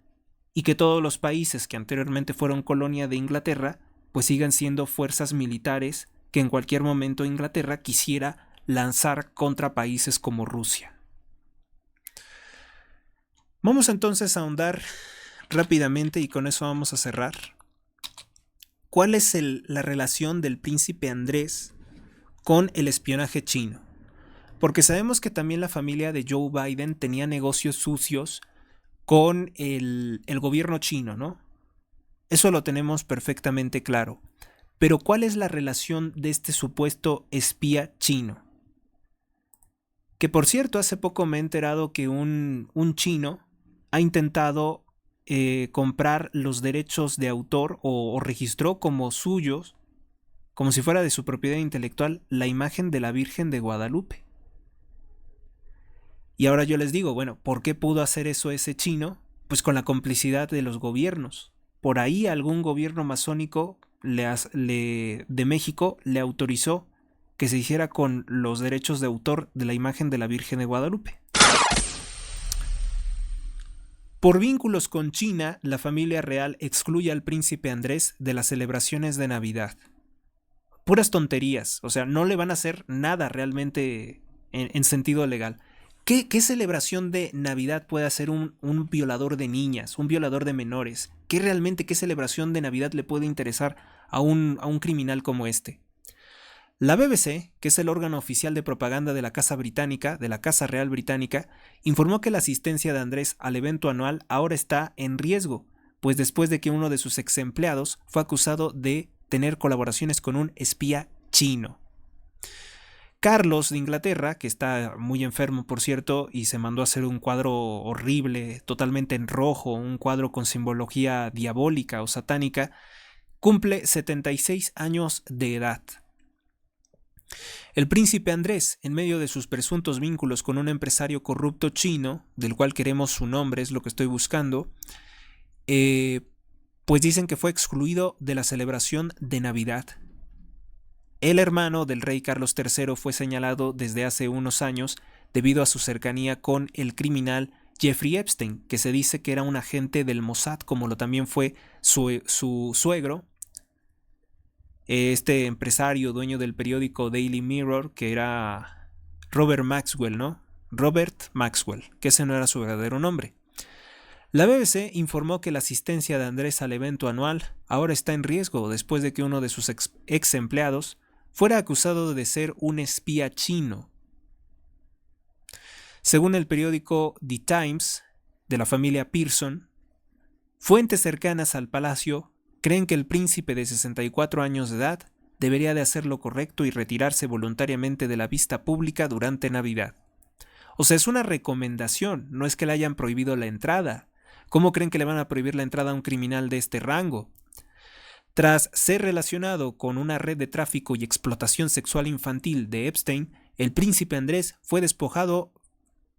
A: y que todos los países que anteriormente fueron colonia de Inglaterra pues sigan siendo fuerzas militares que en cualquier momento Inglaterra quisiera lanzar contra países como Rusia. Vamos entonces a ahondar rápidamente, y con eso vamos a cerrar. ¿Cuál es la relación del príncipe Andrés con el espionaje chino? Porque sabemos que también la familia de Joe Biden tenía negocios sucios con el gobierno chino, ¿no? Eso lo tenemos perfectamente claro. Pero ¿cuál es la relación de este supuesto espía chino? Que por cierto, hace poco me he enterado que un chino ha intentado comprar los derechos de autor, o registró como suyos, como si fuera de su propiedad intelectual, la imagen de la Virgen de Guadalupe. Y ahora yo les digo, bueno, ¿por qué pudo hacer eso ese chino? Pues con la complicidad de los gobiernos. Por ahí algún gobierno masónico de México le autorizó que se hiciera con los derechos de autor de la imagen de la Virgen de Guadalupe. Por vínculos con China, la familia real excluye al príncipe Andrés de las celebraciones de Navidad. Puras tonterías, o sea, no le van a hacer nada realmente en sentido legal. ¿Qué celebración de Navidad puede hacer un violador de niñas, un violador de menores? ¿Qué celebración de Navidad le puede interesar a un criminal como este? La BBC, que es el órgano oficial de propaganda de la Casa Británica, de la Casa Real Británica, informó que la asistencia de Andrés al evento anual ahora está en riesgo, pues después de que uno de sus ex empleados fue acusado de tener colaboraciones con un espía chino. Carlos de Inglaterra, que está muy enfermo por cierto, y se mandó a hacer un cuadro horrible, totalmente en rojo, un cuadro con simbología diabólica o satánica, cumple 76 años de edad. El príncipe Andrés, en medio de sus presuntos vínculos con un empresario corrupto chino, del cual queremos su nombre, es lo que estoy buscando, pues dicen que fue excluido de la celebración de Navidad. El hermano del rey Carlos III fue señalado desde hace unos años debido a su cercanía con el criminal Jeffrey Epstein, que se dice que era un agente del Mossad, como lo también fue su suegro, este empresario dueño del periódico Daily Mirror, que era Robert Maxwell, ¿no? Robert Maxwell, que ese no era su verdadero nombre. La BBC informó que la asistencia de Andrés al evento anual ahora está en riesgo después de que uno de sus ex empleados fuera acusado de ser un espía chino. Según el periódico The Times, de la familia Pearson, fuentes cercanas al palacio creen que el príncipe de 64 años de edad debería de hacer lo correcto y retirarse voluntariamente de la vista pública durante Navidad. O sea, es una recomendación, no es que le hayan prohibido la entrada. ¿Cómo creen que le van a prohibir la entrada a un criminal de este rango? Tras ser relacionado con una red de tráfico y explotación sexual infantil de Epstein, el príncipe Andrés fue despojado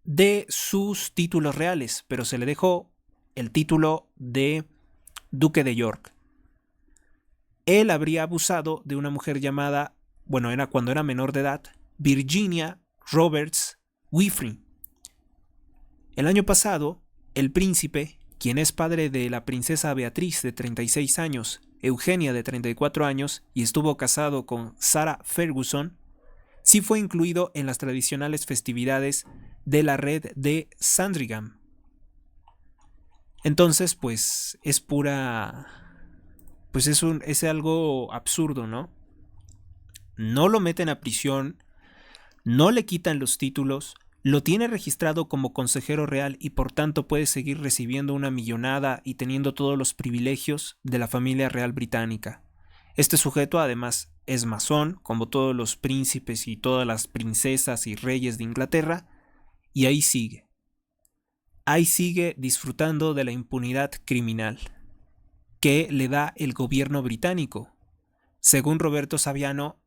A: de sus títulos reales, pero se le dejó el título de Duque de York. Él habría abusado de una mujer llamada, era cuando era menor de edad, Virginia Roberts Wifrin. El año pasado, el príncipe, quien es padre de la princesa Beatriz de 36 años, Eugenia de 34 años y estuvo casado con Sarah Ferguson, sí fue incluido en las tradicionales festividades de la red de Sandringham. Entonces, pues es pura... pues es algo absurdo, ¿no? No lo meten a prisión, no le quitan los títulos, lo tiene registrado como consejero real y por tanto puede seguir recibiendo una millonada y teniendo todos los privilegios de la familia real británica. Este sujeto además es masón, como todos los príncipes y todas las princesas y reyes de Inglaterra, y ahí sigue. Ahí sigue disfrutando de la impunidad criminal que le da el gobierno británico. Según Roberto Saviano,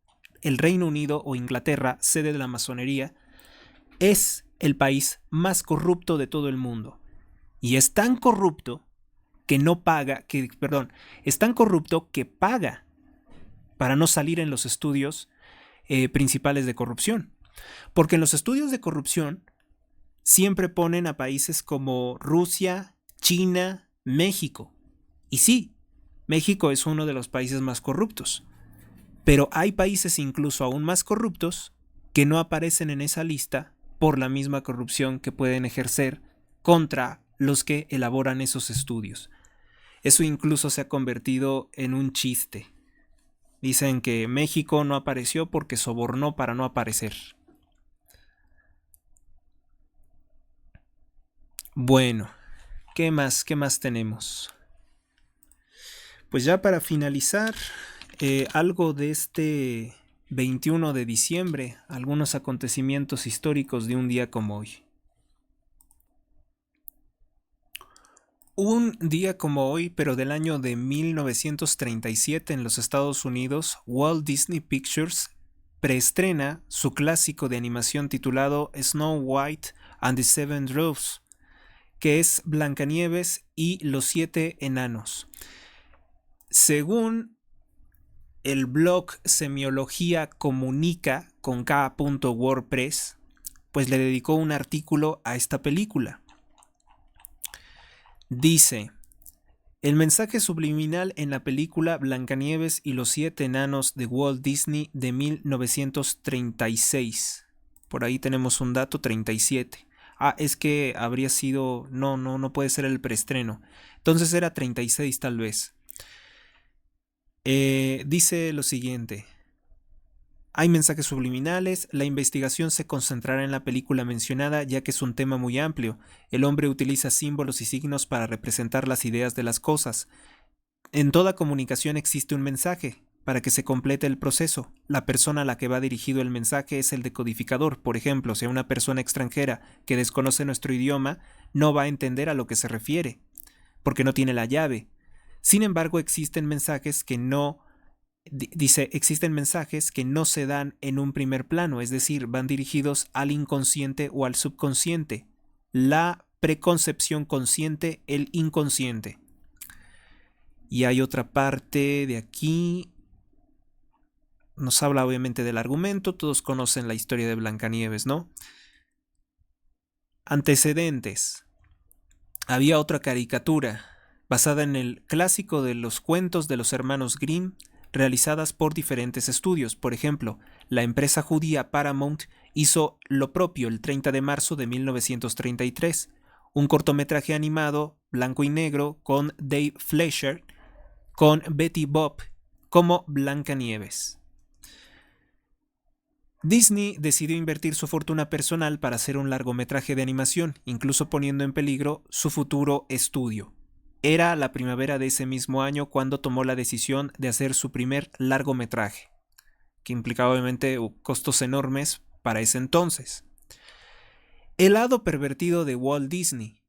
A: el Reino Unido o Inglaterra, sede de la masonería, es el país más corrupto de todo el mundo. Y es tan corrupto que es tan corrupto que paga para no salir en los estudios principales de corrupción. Porque en los estudios de corrupción siempre ponen a países como Rusia, China, México. Y sí, México es uno de los países más corruptos. Pero hay países incluso aún más corruptos que no aparecen en esa lista por la misma corrupción que pueden ejercer contra los que elaboran esos estudios. Eso incluso se ha convertido en un chiste. Dicen que México no apareció porque sobornó para no aparecer. Bueno, ¿qué más tenemos? Pues ya para finalizar, algo de este 21 de diciembre, algunos acontecimientos históricos de un día como hoy. Un día como hoy, pero del año de 1937 en los Estados Unidos, Walt Disney Pictures preestrena su clásico de animación titulado Snow White and the Seven Dwarfs, que es Blancanieves y los Siete Enanos. Según el blog Semiología Comunica con K.WordPress, pues le dedicó un artículo a esta película. Dice: el mensaje subliminal en la película Blancanieves y los Siete Enanos de Walt Disney de 1936. Por ahí tenemos un dato, 37. Es que habría sido... No puede ser el preestreno. Entonces era 36 tal vez. Dice lo siguiente: hay mensajes subliminales, la investigación se concentrará en la película mencionada ya que es un tema muy amplio. El hombre utiliza símbolos y signos para representar las ideas de las cosas. En toda comunicación existe un mensaje. Para que se complete el proceso, la persona a la que va dirigido el mensaje es el decodificador. Por ejemplo, si a una persona extranjera que desconoce nuestro idioma, no va a entender a lo que se refiere, porque no tiene la llave. Sin embargo, existen mensajes que no se dan en un primer plano, es decir, van dirigidos al inconsciente o al subconsciente, la preconcepción consciente, el inconsciente. Y hay otra parte de aquí, nos habla obviamente del argumento, todos conocen la historia de Blancanieves, ¿no? Antecedentes. Había otra caricatura basada en el clásico de los cuentos de los hermanos Grimm, realizadas por diferentes estudios. Por ejemplo, la empresa judía Paramount hizo lo propio el 30 de marzo de 1933, un cortometraje animado blanco y negro con Dave Fleischer, con Betty Boop como Blancanieves. Disney decidió invertir su fortuna personal para hacer un largometraje de animación, incluso poniendo en peligro su futuro estudio. Era la primavera de ese mismo año cuando tomó la decisión de hacer su primer largometraje, que implicaba obviamente costos enormes para ese entonces. El lado pervertido de Walt Disney.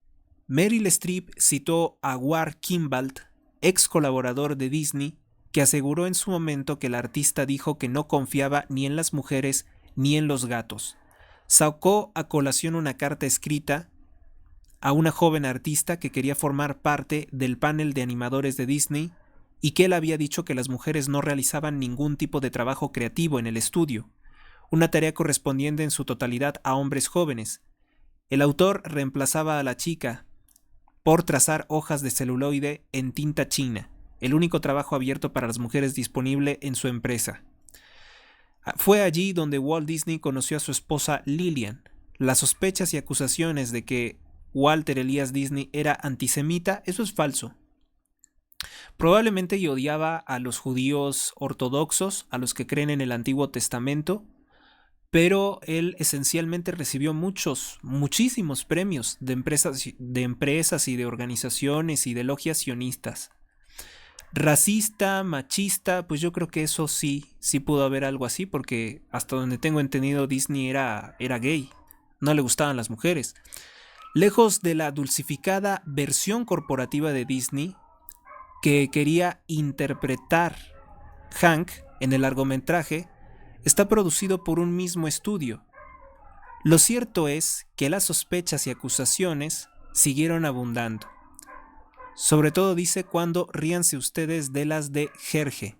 A: Meryl Streep citó a Ward Kimball, ex colaborador de Disney, que aseguró en su momento que el artista dijo que no confiaba ni en las mujeres ni en los gatos. Sacó a colación una carta escrita a una joven artista que quería formar parte del panel de animadores de Disney y que él había dicho que las mujeres no realizaban ningún tipo de trabajo creativo en el estudio, una tarea correspondiente en su totalidad a hombres jóvenes. El autor reemplazaba a la chica por trazar hojas de celuloide en tinta china, el único trabajo abierto para las mujeres disponible en su empresa. Fue allí donde Walt Disney conoció a su esposa Lillian. Las sospechas y acusaciones de que Walter Elias Disney era antisemita, eso es falso. Probablemente odiaba a los judíos ortodoxos, a los que creen en el Antiguo Testamento, pero él esencialmente recibió muchísimos premios de empresas y de organizaciones y de logias sionistas. Racista, machista, pues yo creo que eso sí pudo haber algo así, porque hasta donde tengo entendido Disney era gay, no le gustaban las mujeres. Lejos de la dulcificada versión corporativa de Disney que quería interpretar Hank en el largometraje, está producido por un mismo estudio. Lo cierto es que las sospechas y acusaciones siguieron abundando. Sobre todo dice cuando ríanse ustedes de las de Jerje.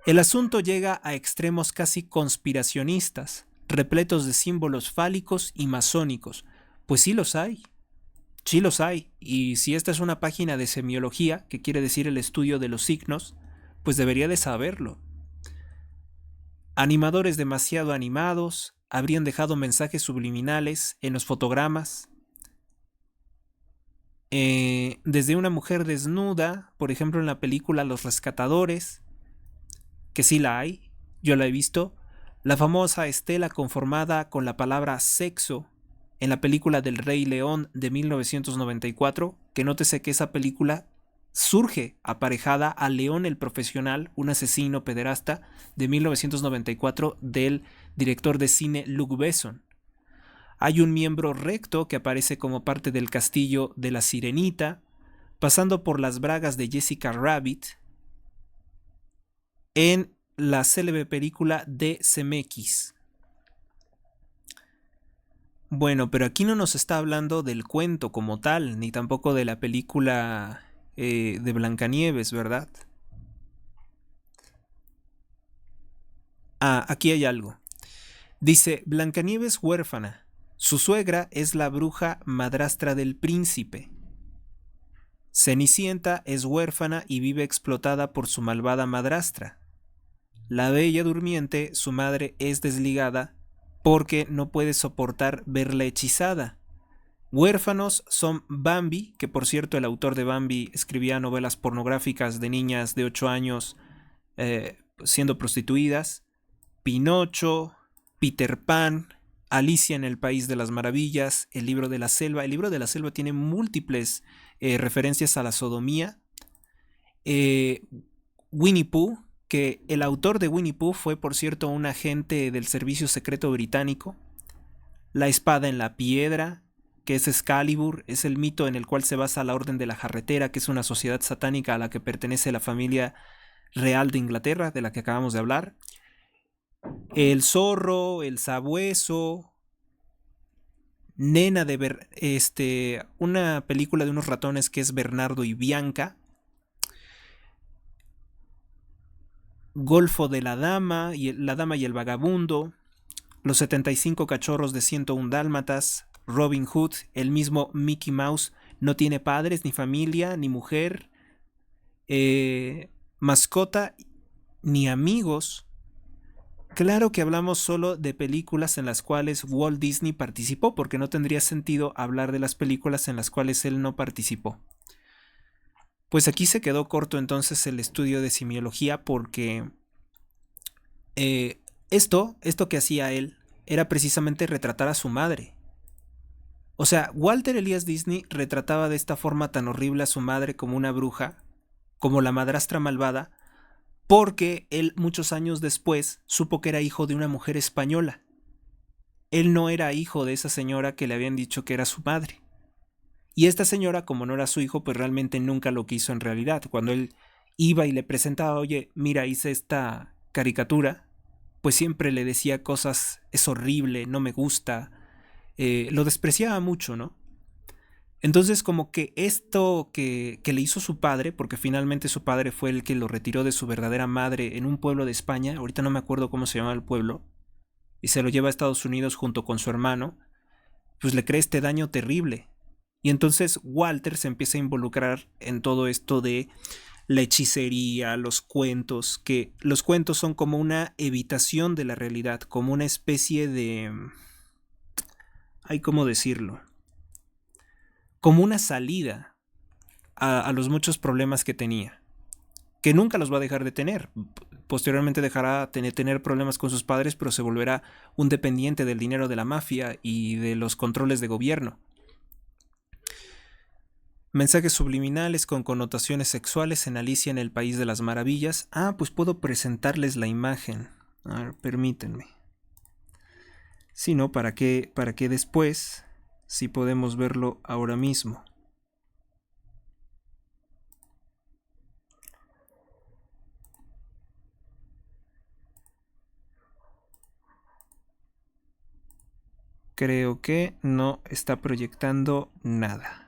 A: El asunto llega a extremos casi conspiracionistas, repletos de símbolos fálicos y masónicos, pues sí los hay. Sí los hay, y si esta es una página de semiología, que quiere decir el estudio de los signos, pues debería de saberlo. Animadores demasiado animados habrían dejado mensajes subliminales en los fotogramas. Desde una mujer desnuda, por ejemplo en la película Los Rescatadores, que sí la hay, yo la he visto, la famosa estela conformada con la palabra sexo en la película del Rey León de 1994, que nótese que esa película surge aparejada a León el Profesional, un asesino pederasta de 1994 del director de cine Luc Besson. Hay un miembro recto que aparece como parte del castillo de la Sirenita, pasando por las bragas de Jessica Rabbit, en la célebre película de Zemeckis. Bueno, pero aquí no nos está hablando del cuento como tal, ni tampoco de la película de Blancanieves, ¿verdad? Aquí hay algo. Dice, Blancanieves huérfana. Su suegra es la bruja madrastra del príncipe. Cenicienta es huérfana y vive explotada por su malvada madrastra. La Bella Durmiente, su madre es desligada porque no puede soportar verla hechizada. Huérfanos son Bambi, que por cierto el autor de Bambi escribía novelas pornográficas de niñas de 8 años siendo prostituidas, Pinocho, Peter Pan, Alicia en el País de las Maravillas, El Libro de la Selva. El Libro de la Selva tiene múltiples referencias a la sodomía. Winnie Pooh, que el autor de Winnie Pooh fue por cierto un agente del servicio secreto británico. La espada en la piedra, que es Excalibur, es el mito en el cual se basa la Orden de la Jarretera, que es una sociedad satánica a la que pertenece la familia real de Inglaterra, de la que acabamos de hablar. El zorro, el sabueso, Nena de una película de unos ratones que es Bernardo y Bianca, Golfo de la Dama y el Vagabundo, Los 75 cachorros de 101 dálmatas, Robin Hood, el mismo Mickey Mouse, no tiene padres, ni familia, ni mujer, mascota, ni amigos. Claro que hablamos solo de películas en las cuales Walt Disney participó, porque no tendría sentido hablar de las películas en las cuales él no participó. Pues aquí se quedó corto entonces el estudio de semiología porque Esto que hacía él era precisamente retratar a su madre. O sea, Walter Elias Disney retrataba de esta forma tan horrible a su madre como una bruja, como la madrastra malvada, porque él muchos años después supo que era hijo de una mujer española. Él no era hijo de esa señora que le habían dicho que era su madre. Y esta señora, como no era su hijo, pues realmente nunca lo quiso en realidad. Cuando él iba y le presentaba, oye, mira, hice esta caricatura, pues siempre le decía cosas, es horrible, no me gusta, lo despreciaba mucho, ¿no? Entonces como que esto que le hizo su padre, porque finalmente su padre fue el que lo retiró de su verdadera madre en un pueblo de España, ahorita no me acuerdo cómo se llama el pueblo, y se lo lleva a Estados Unidos junto con su hermano, pues le crea este daño terrible. Y entonces Walter se empieza a involucrar en todo esto de la hechicería, los cuentos, que los cuentos son como una evitación de la realidad, como una especie de... ¿Hay cómo decirlo? Como una salida a los muchos problemas que tenía, que nunca los va a dejar de tener. Posteriormente dejará de tener problemas con sus padres, pero se volverá un dependiente del dinero de la mafia y de los controles de gobierno. Mensajes subliminales con connotaciones sexuales en Alicia en el País de las Maravillas. Ah, pues puedo presentarles la imagen. A ver, permítanme. Si no, para qué después? Si podemos verlo ahora mismo. Creo que no está proyectando nada.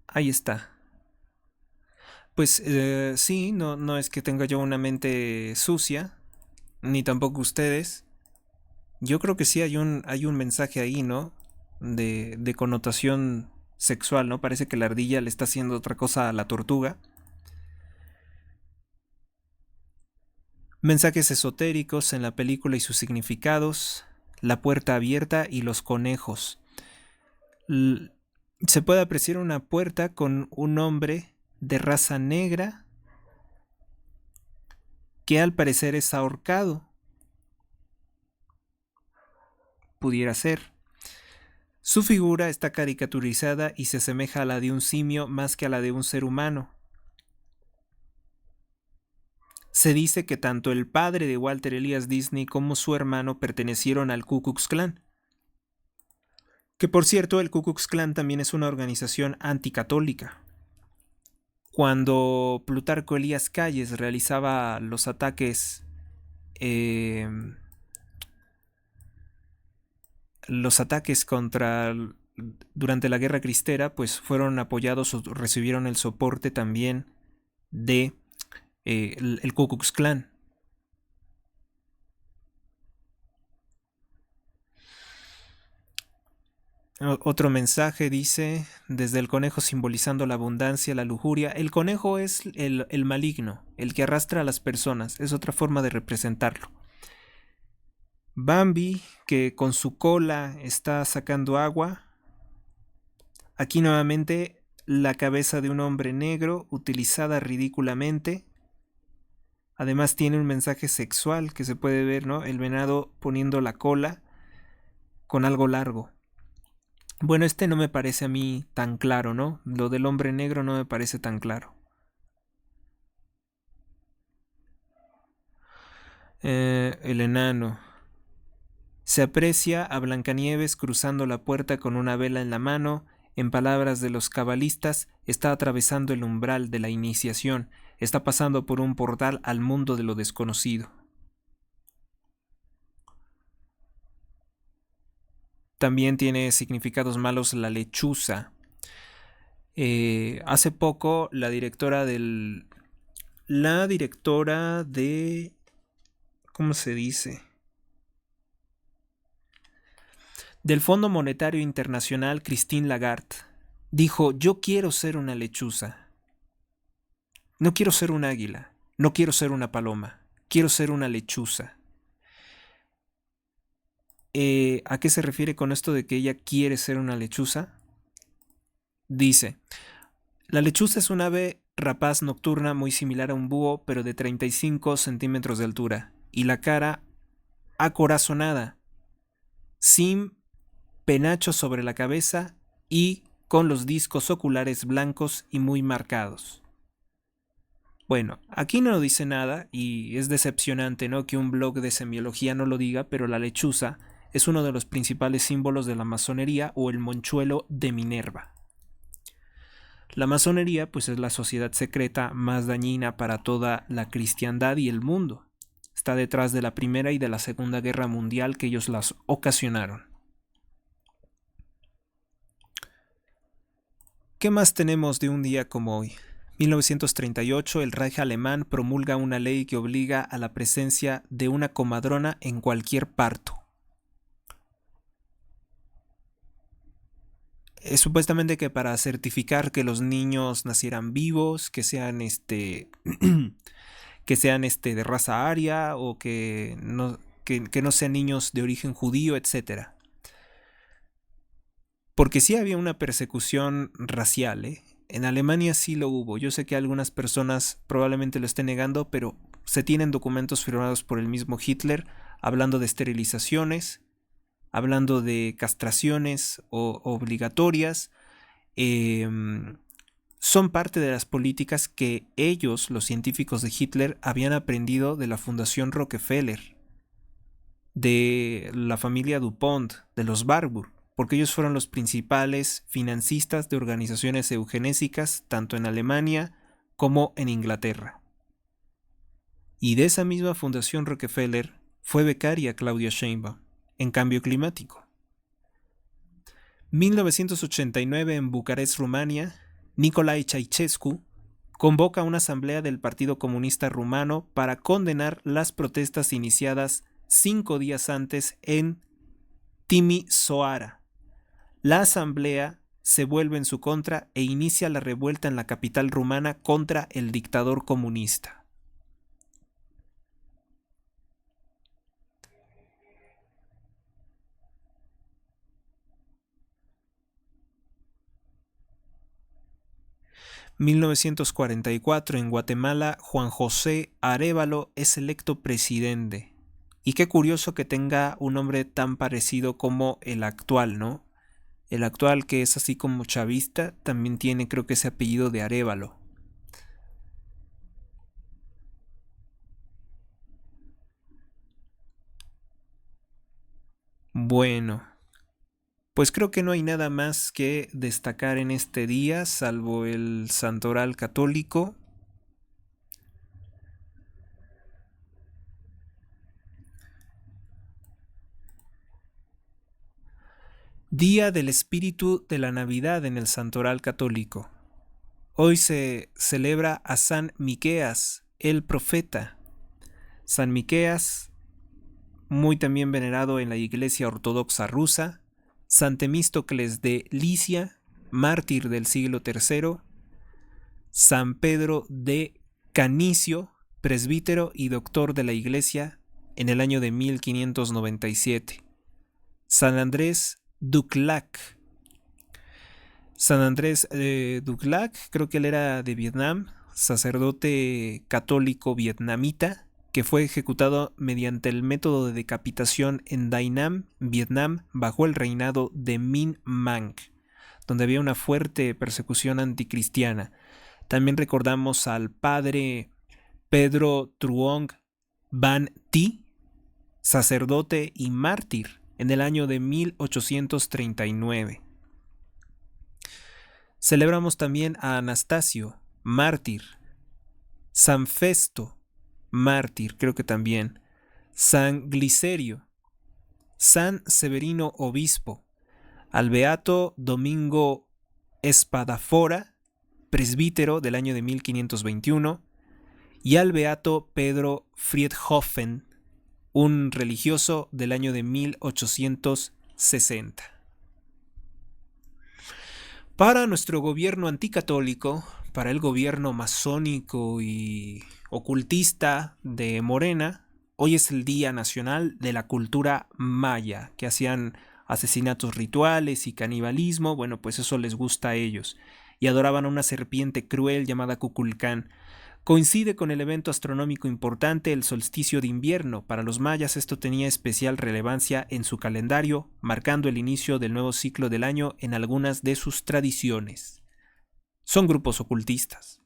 A: Ahí está. Pues sí, no es que tenga yo una mente sucia, ni tampoco ustedes. Yo creo que sí hay un mensaje ahí, ¿no? De connotación sexual, ¿no? Parece que la ardilla le está haciendo otra cosa a la tortuga. Mensajes esotéricos en la película y sus significados. La puerta abierta y los conejos. L- Se puede apreciar una puerta con un hombre de raza negra que al parecer es ahorcado. Pudiera ser. Su figura está caricaturizada y se asemeja a la de un simio más que a la de un ser humano. Se dice que tanto el padre de Walter Elias Disney como su hermano pertenecieron al Ku Klux Klan. Que por cierto, el Ku Klux Klan también es una organización anticatólica. Cuando Plutarco Elías Calles realizaba eh, los ataques contra durante la Guerra Cristera, pues fueron apoyados o recibieron el soporte también de el Ku Klux Klan. Otro mensaje dice, desde el conejo simbolizando la abundancia, la lujuria. El conejo es el maligno, el que arrastra a las personas. Es otra forma de representarlo. Bambi, que con su cola está sacando agua. Aquí nuevamente la cabeza de un hombre negro utilizada ridículamente. Además tiene un mensaje sexual que se puede ver, ¿no? El venado poniendo la cola con algo largo. Bueno, este no me parece a mí tan claro, ¿no? Lo del hombre negro no me parece tan claro. El enano. Se aprecia a Blancanieves cruzando la puerta con una vela en la mano. En palabras de los cabalistas, está atravesando el umbral de la iniciación. Está pasando por un portal al mundo de lo desconocido. También tiene significados malos la lechuza. Hace poco la directora de, ¿cómo se dice? Del Fondo Monetario Internacional, Christine Lagarde, dijo, yo quiero ser una lechuza. No quiero ser un águila. No quiero ser una paloma. Quiero ser una lechuza. ¿A qué se refiere con esto de que ella quiere ser una lechuza? Dice, la lechuza es un ave rapaz nocturna muy similar a un búho, pero de 35 centímetros de altura, y la cara acorazonada, sin penacho sobre la cabeza y con los discos oculares blancos y muy marcados. Bueno, aquí no dice nada y es decepcionante, ¿no?, que un blog de semiología no lo diga, pero la lechuza es uno de los principales símbolos de la masonería o el monchuelo de Minerva. La masonería, pues, es la sociedad secreta más dañina para toda la cristiandad y el mundo. Está detrás de la Primera y de la Segunda Guerra Mundial que ellos las ocasionaron. ¿Qué más tenemos de un día como hoy? 1938, el Reich alemán promulga una ley que obliga a la presencia de una comadrona en cualquier parto. Es supuestamente que para certificar que los niños nacieran vivos, que sean que sean de raza aria o que no sean niños de origen judío, etcétera. Porque sí había una persecución racial, ¿eh? En Alemania sí lo hubo. Yo sé que algunas personas probablemente lo estén negando, pero se tienen documentos firmados por el mismo Hitler hablando de esterilizaciones, hablando de castraciones obligatorias. Son parte de las políticas que ellos, los científicos de Hitler, habían aprendido de la Fundación Rockefeller, de la familia DuPont, de los Warburg, porque ellos fueron los principales financistas de organizaciones eugenésicas tanto en Alemania como en Inglaterra. Y de esa misma Fundación Rockefeller fue becaria Claudia Sheinbaum en cambio climático. 1989, en Bucarest, Rumania, Nicolae Ceausescu convoca una asamblea del Partido Comunista Rumano para condenar las protestas iniciadas 5 días antes en Timișoara. La asamblea se vuelve en su contra e inicia la revuelta en la capital rumana contra el dictador comunista. En 1944, en Guatemala, Juan José Arévalo es electo presidente. Y qué curioso que tenga un nombre tan parecido como el actual, ¿no? El actual, que es así como chavista, también tiene, creo que, ese apellido de Arévalo. Bueno, pues creo que no hay nada más que destacar en este día, salvo el santoral católico. Día del Espíritu de la Navidad en el santoral católico. Hoy se celebra a San Miqueas, el profeta. San Miqueas, muy también venerado en la Iglesia Ortodoxa rusa. San Temístocles de Licia, mártir del siglo III. San Pedro de Canicio, presbítero y doctor de la Iglesia en el año de 1597. San Andrés Duclac. San Andrés Duclac, creo que él era de Vietnam, sacerdote católico vietnamita, que fue ejecutado mediante el método de decapitación en Dai Nam, Vietnam, bajo el reinado de Minh Mang, donde había una fuerte persecución anticristiana. También recordamos al padre Pedro Truong Van Thi, sacerdote y mártir, en el año de 1839. Celebramos también a Anastasio, mártir. San Festo, mártir, creo que también. San Glicerio. San Severino, obispo. Al beato Domingo Espadafora, presbítero, del año de 1521. Y al beato Pedro Friedhofen, un religioso, del año de 1860. Para nuestro gobierno anticatólico, para el gobierno masónico y ocultista de Morena, Hoy es el Día Nacional de la Cultura Maya, que hacían asesinatos rituales y canibalismo. Bueno, pues eso les gusta a ellos. Y adoraban a una serpiente cruel llamada Kukulcán. Coincide con el evento astronómico importante, el solsticio de invierno. Para los mayas esto tenía especial relevancia en su calendario, marcando el inicio del nuevo ciclo del año en algunas de sus tradiciones. Son grupos ocultistas.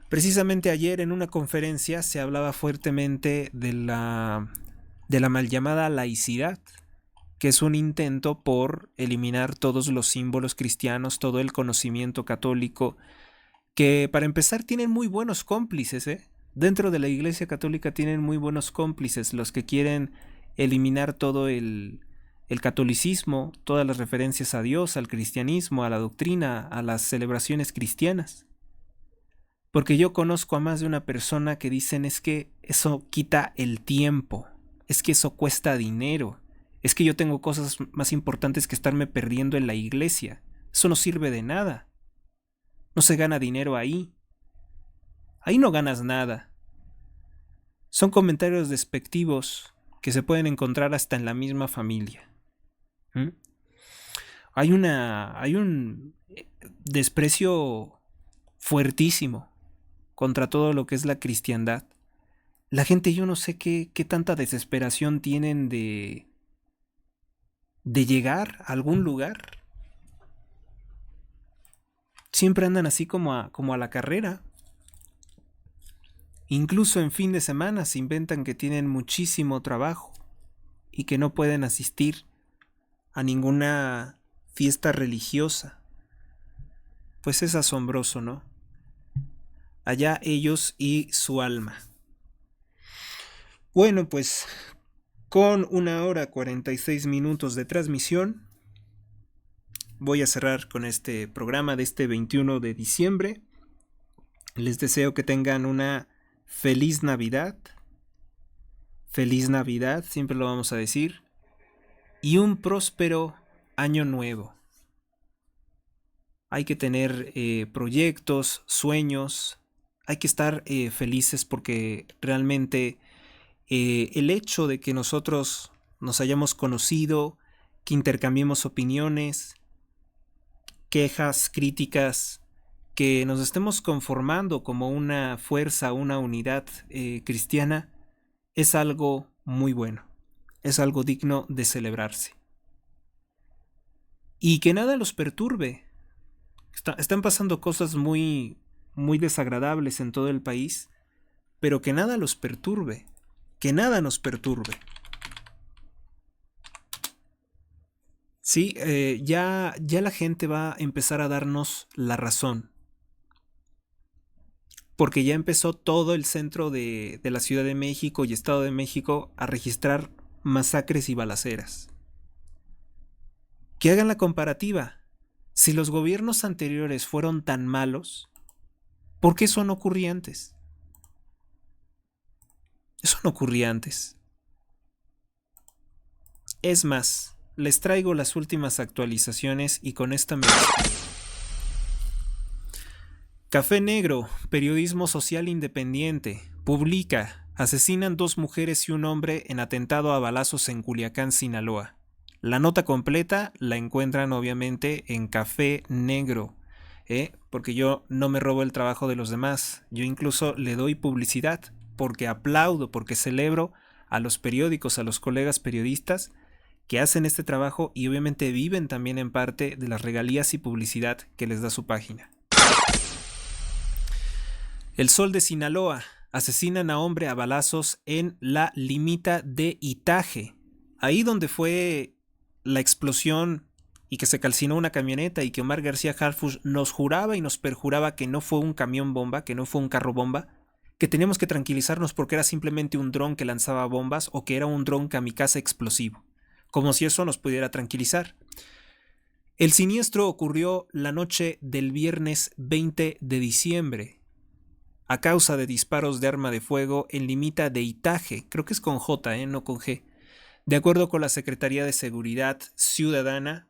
A: Precisamente ayer en una conferencia se hablaba fuertemente de la mal llamada laicidad, que es un intento por eliminar todos los símbolos cristianos, todo el conocimiento católico, que para empezar tienen muy buenos cómplices, ¿eh? Dentro de la Iglesia Católica tienen muy buenos cómplices, los que quieren eliminar todo el catolicismo, todas las referencias a Dios, al cristianismo, a la doctrina, a las celebraciones cristianas. Porque yo conozco a más de una persona que dicen es que eso quita el tiempo, es que eso cuesta dinero, es que yo tengo cosas más importantes que estarme perdiendo en la iglesia, eso no sirve de nada, no se gana dinero ahí no ganas nada. Son comentarios despectivos que se pueden encontrar hasta en la misma familia. ¿Mm? Hay un desprecio fuertísimo contra todo lo que es la cristiandad. La gente, yo no sé qué tanta desesperación tienen de llegar a algún lugar. Siempre andan así como a la carrera. Incluso en fin de semana se inventan que tienen muchísimo trabajo y que no pueden asistir a ninguna fiesta religiosa. Pues es asombroso, ¿no? Allá ellos y su alma. Bueno, pues con 1 hora 46 minutos de transmisión, voy a cerrar con este programa de este 21 de diciembre. Les deseo que tengan una feliz Navidad. Feliz Navidad, siempre lo vamos a decir. Y un próspero año nuevo. Hay que tener proyectos, sueños. Hay que estar felices porque realmente el hecho de que nosotros nos hayamos conocido, que intercambiemos opiniones, quejas, críticas, que nos estemos conformando como una fuerza, una unidad cristiana, es algo muy bueno, es algo digno de celebrarse. Y que nada los perturbe. Están pasando cosas muy, muy desagradables en todo el país, pero que nada los perturbe, que nada nos perturbe. Sí, ya la gente va a empezar a darnos la razón. Porque ya empezó todo el centro de la Ciudad de México y Estado de México a registrar masacres y balaceras. Que hagan la comparativa. Si los gobiernos anteriores fueron tan malos, ¿por qué eso no ocurría antes? Eso no ocurría antes. Es más, les traigo las últimas actualizaciones y con esta me despido. Café Negro, periodismo social independiente, publica: asesinan 2 mujeres y un hombre en atentado a balazos en Culiacán, Sinaloa. La nota completa la encuentran obviamente en Café Negro, porque yo no me robo el trabajo de los demás, yo incluso le doy publicidad, porque aplaudo, porque celebro a los periódicos, a los colegas periodistas que hacen este trabajo y obviamente viven también en parte de las regalías y publicidad que les da su página. El Sol de Sinaloa: asesinan a hombre a balazos en la limita de Itaje. Ahí donde fue la explosión y que se calcinó una camioneta y que Omar García Harfuch nos juraba y nos perjuraba que no fue un camión bomba, que no fue un carro bomba, que teníamos que tranquilizarnos porque era simplemente un dron que lanzaba bombas o que era un dron kamikaze explosivo, como si eso nos pudiera tranquilizar. El siniestro ocurrió la noche del viernes 20 de diciembre a causa de disparos de arma de fuego en limita de Itaje, creo que es con J, no con G. De acuerdo con la Secretaría de Seguridad Ciudadana,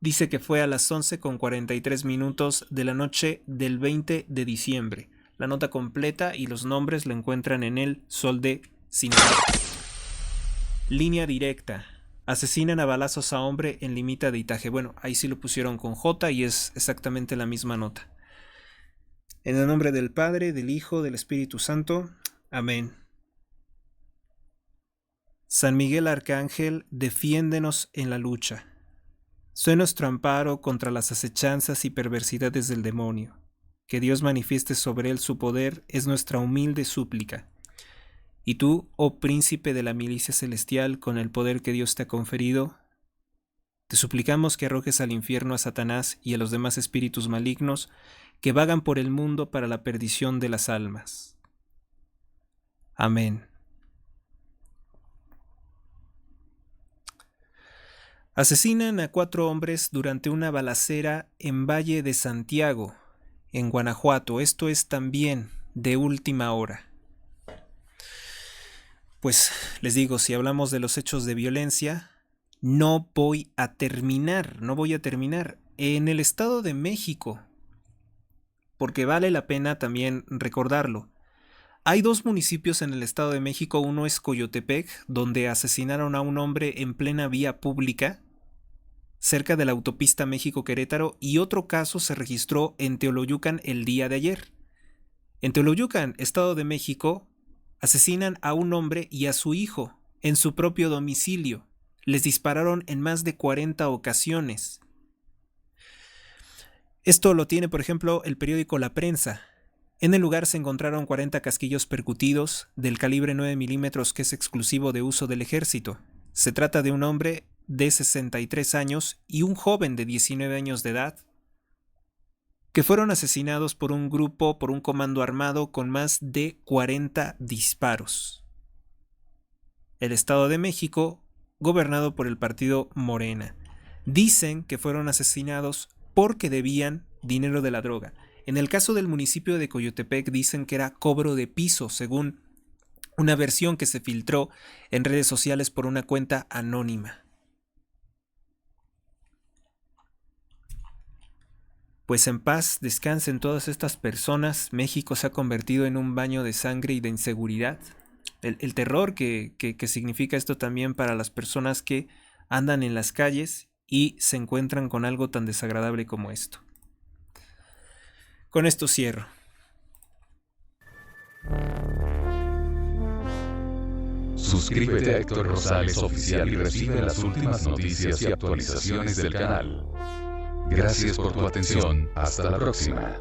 A: dice que fue a las 11:43 de la noche del 20 de diciembre. La nota completa y los nombres la encuentran en el Sol de Sinaloa. Línea directa. Asesinan a balazos a hombre en Limita de Itaje. Bueno, ahí sí lo pusieron con J y es exactamente la misma nota. En el nombre del Padre, del Hijo, del Espíritu Santo. Amén. San Miguel Arcángel, defiéndenos en la lucha. Sé nuestro amparo contra las acechanzas y perversidades del demonio. Que Dios manifieste sobre él su poder es nuestra humilde súplica. Y tú, oh príncipe de la milicia celestial, con el poder que Dios te ha conferido, te suplicamos que arrojes al infierno a Satanás y a los demás espíritus malignos que vagan por el mundo para la perdición de las almas. Amén. Asesinan a 4 hombres durante una balacera en Valle de Santiago, en Guanajuato. Esto es también de última hora. Pues les digo, si hablamos de los hechos de violencia, no voy a terminar. En el Estado de México, porque vale la pena también recordarlo. Hay 2 municipios en el Estado de México. Uno es Coyotepec, donde asesinaron a un hombre en plena vía pública, cerca de la autopista México-Querétaro, y otro caso se registró en Teoloyucan el día de ayer. En Teoloyucan, Estado de México, asesinan a un hombre y a su hijo en su propio domicilio. Les dispararon en más de 40 ocasiones. Esto lo tiene, por ejemplo, el periódico La Prensa. En el lugar se encontraron 40 casquillos percutidos del calibre 9 milímetros que es exclusivo de uso del ejército. Se trata de un hombre de 63 años y un joven de 19 años de edad, que fueron asesinados por un grupo, por un comando armado con más de 40 disparos. El Estado de México, gobernado por el partido Morena. Dicen que fueron asesinados porque debían dinero de la droga. En el caso del municipio de Coyotepec dicen que era cobro de piso, según una versión que se filtró en redes sociales por una cuenta anónima. Pues en paz descansen todas estas personas. México se ha convertido en un baño de sangre y de inseguridad. El terror que significa esto también para las personas que andan en las calles y se encuentran con algo tan desagradable como esto. Con esto cierro.
B: Suscríbete a Héctor Rosales Oficial y recibe las últimas noticias y actualizaciones del canal. Gracias por tu atención. Hasta la próxima.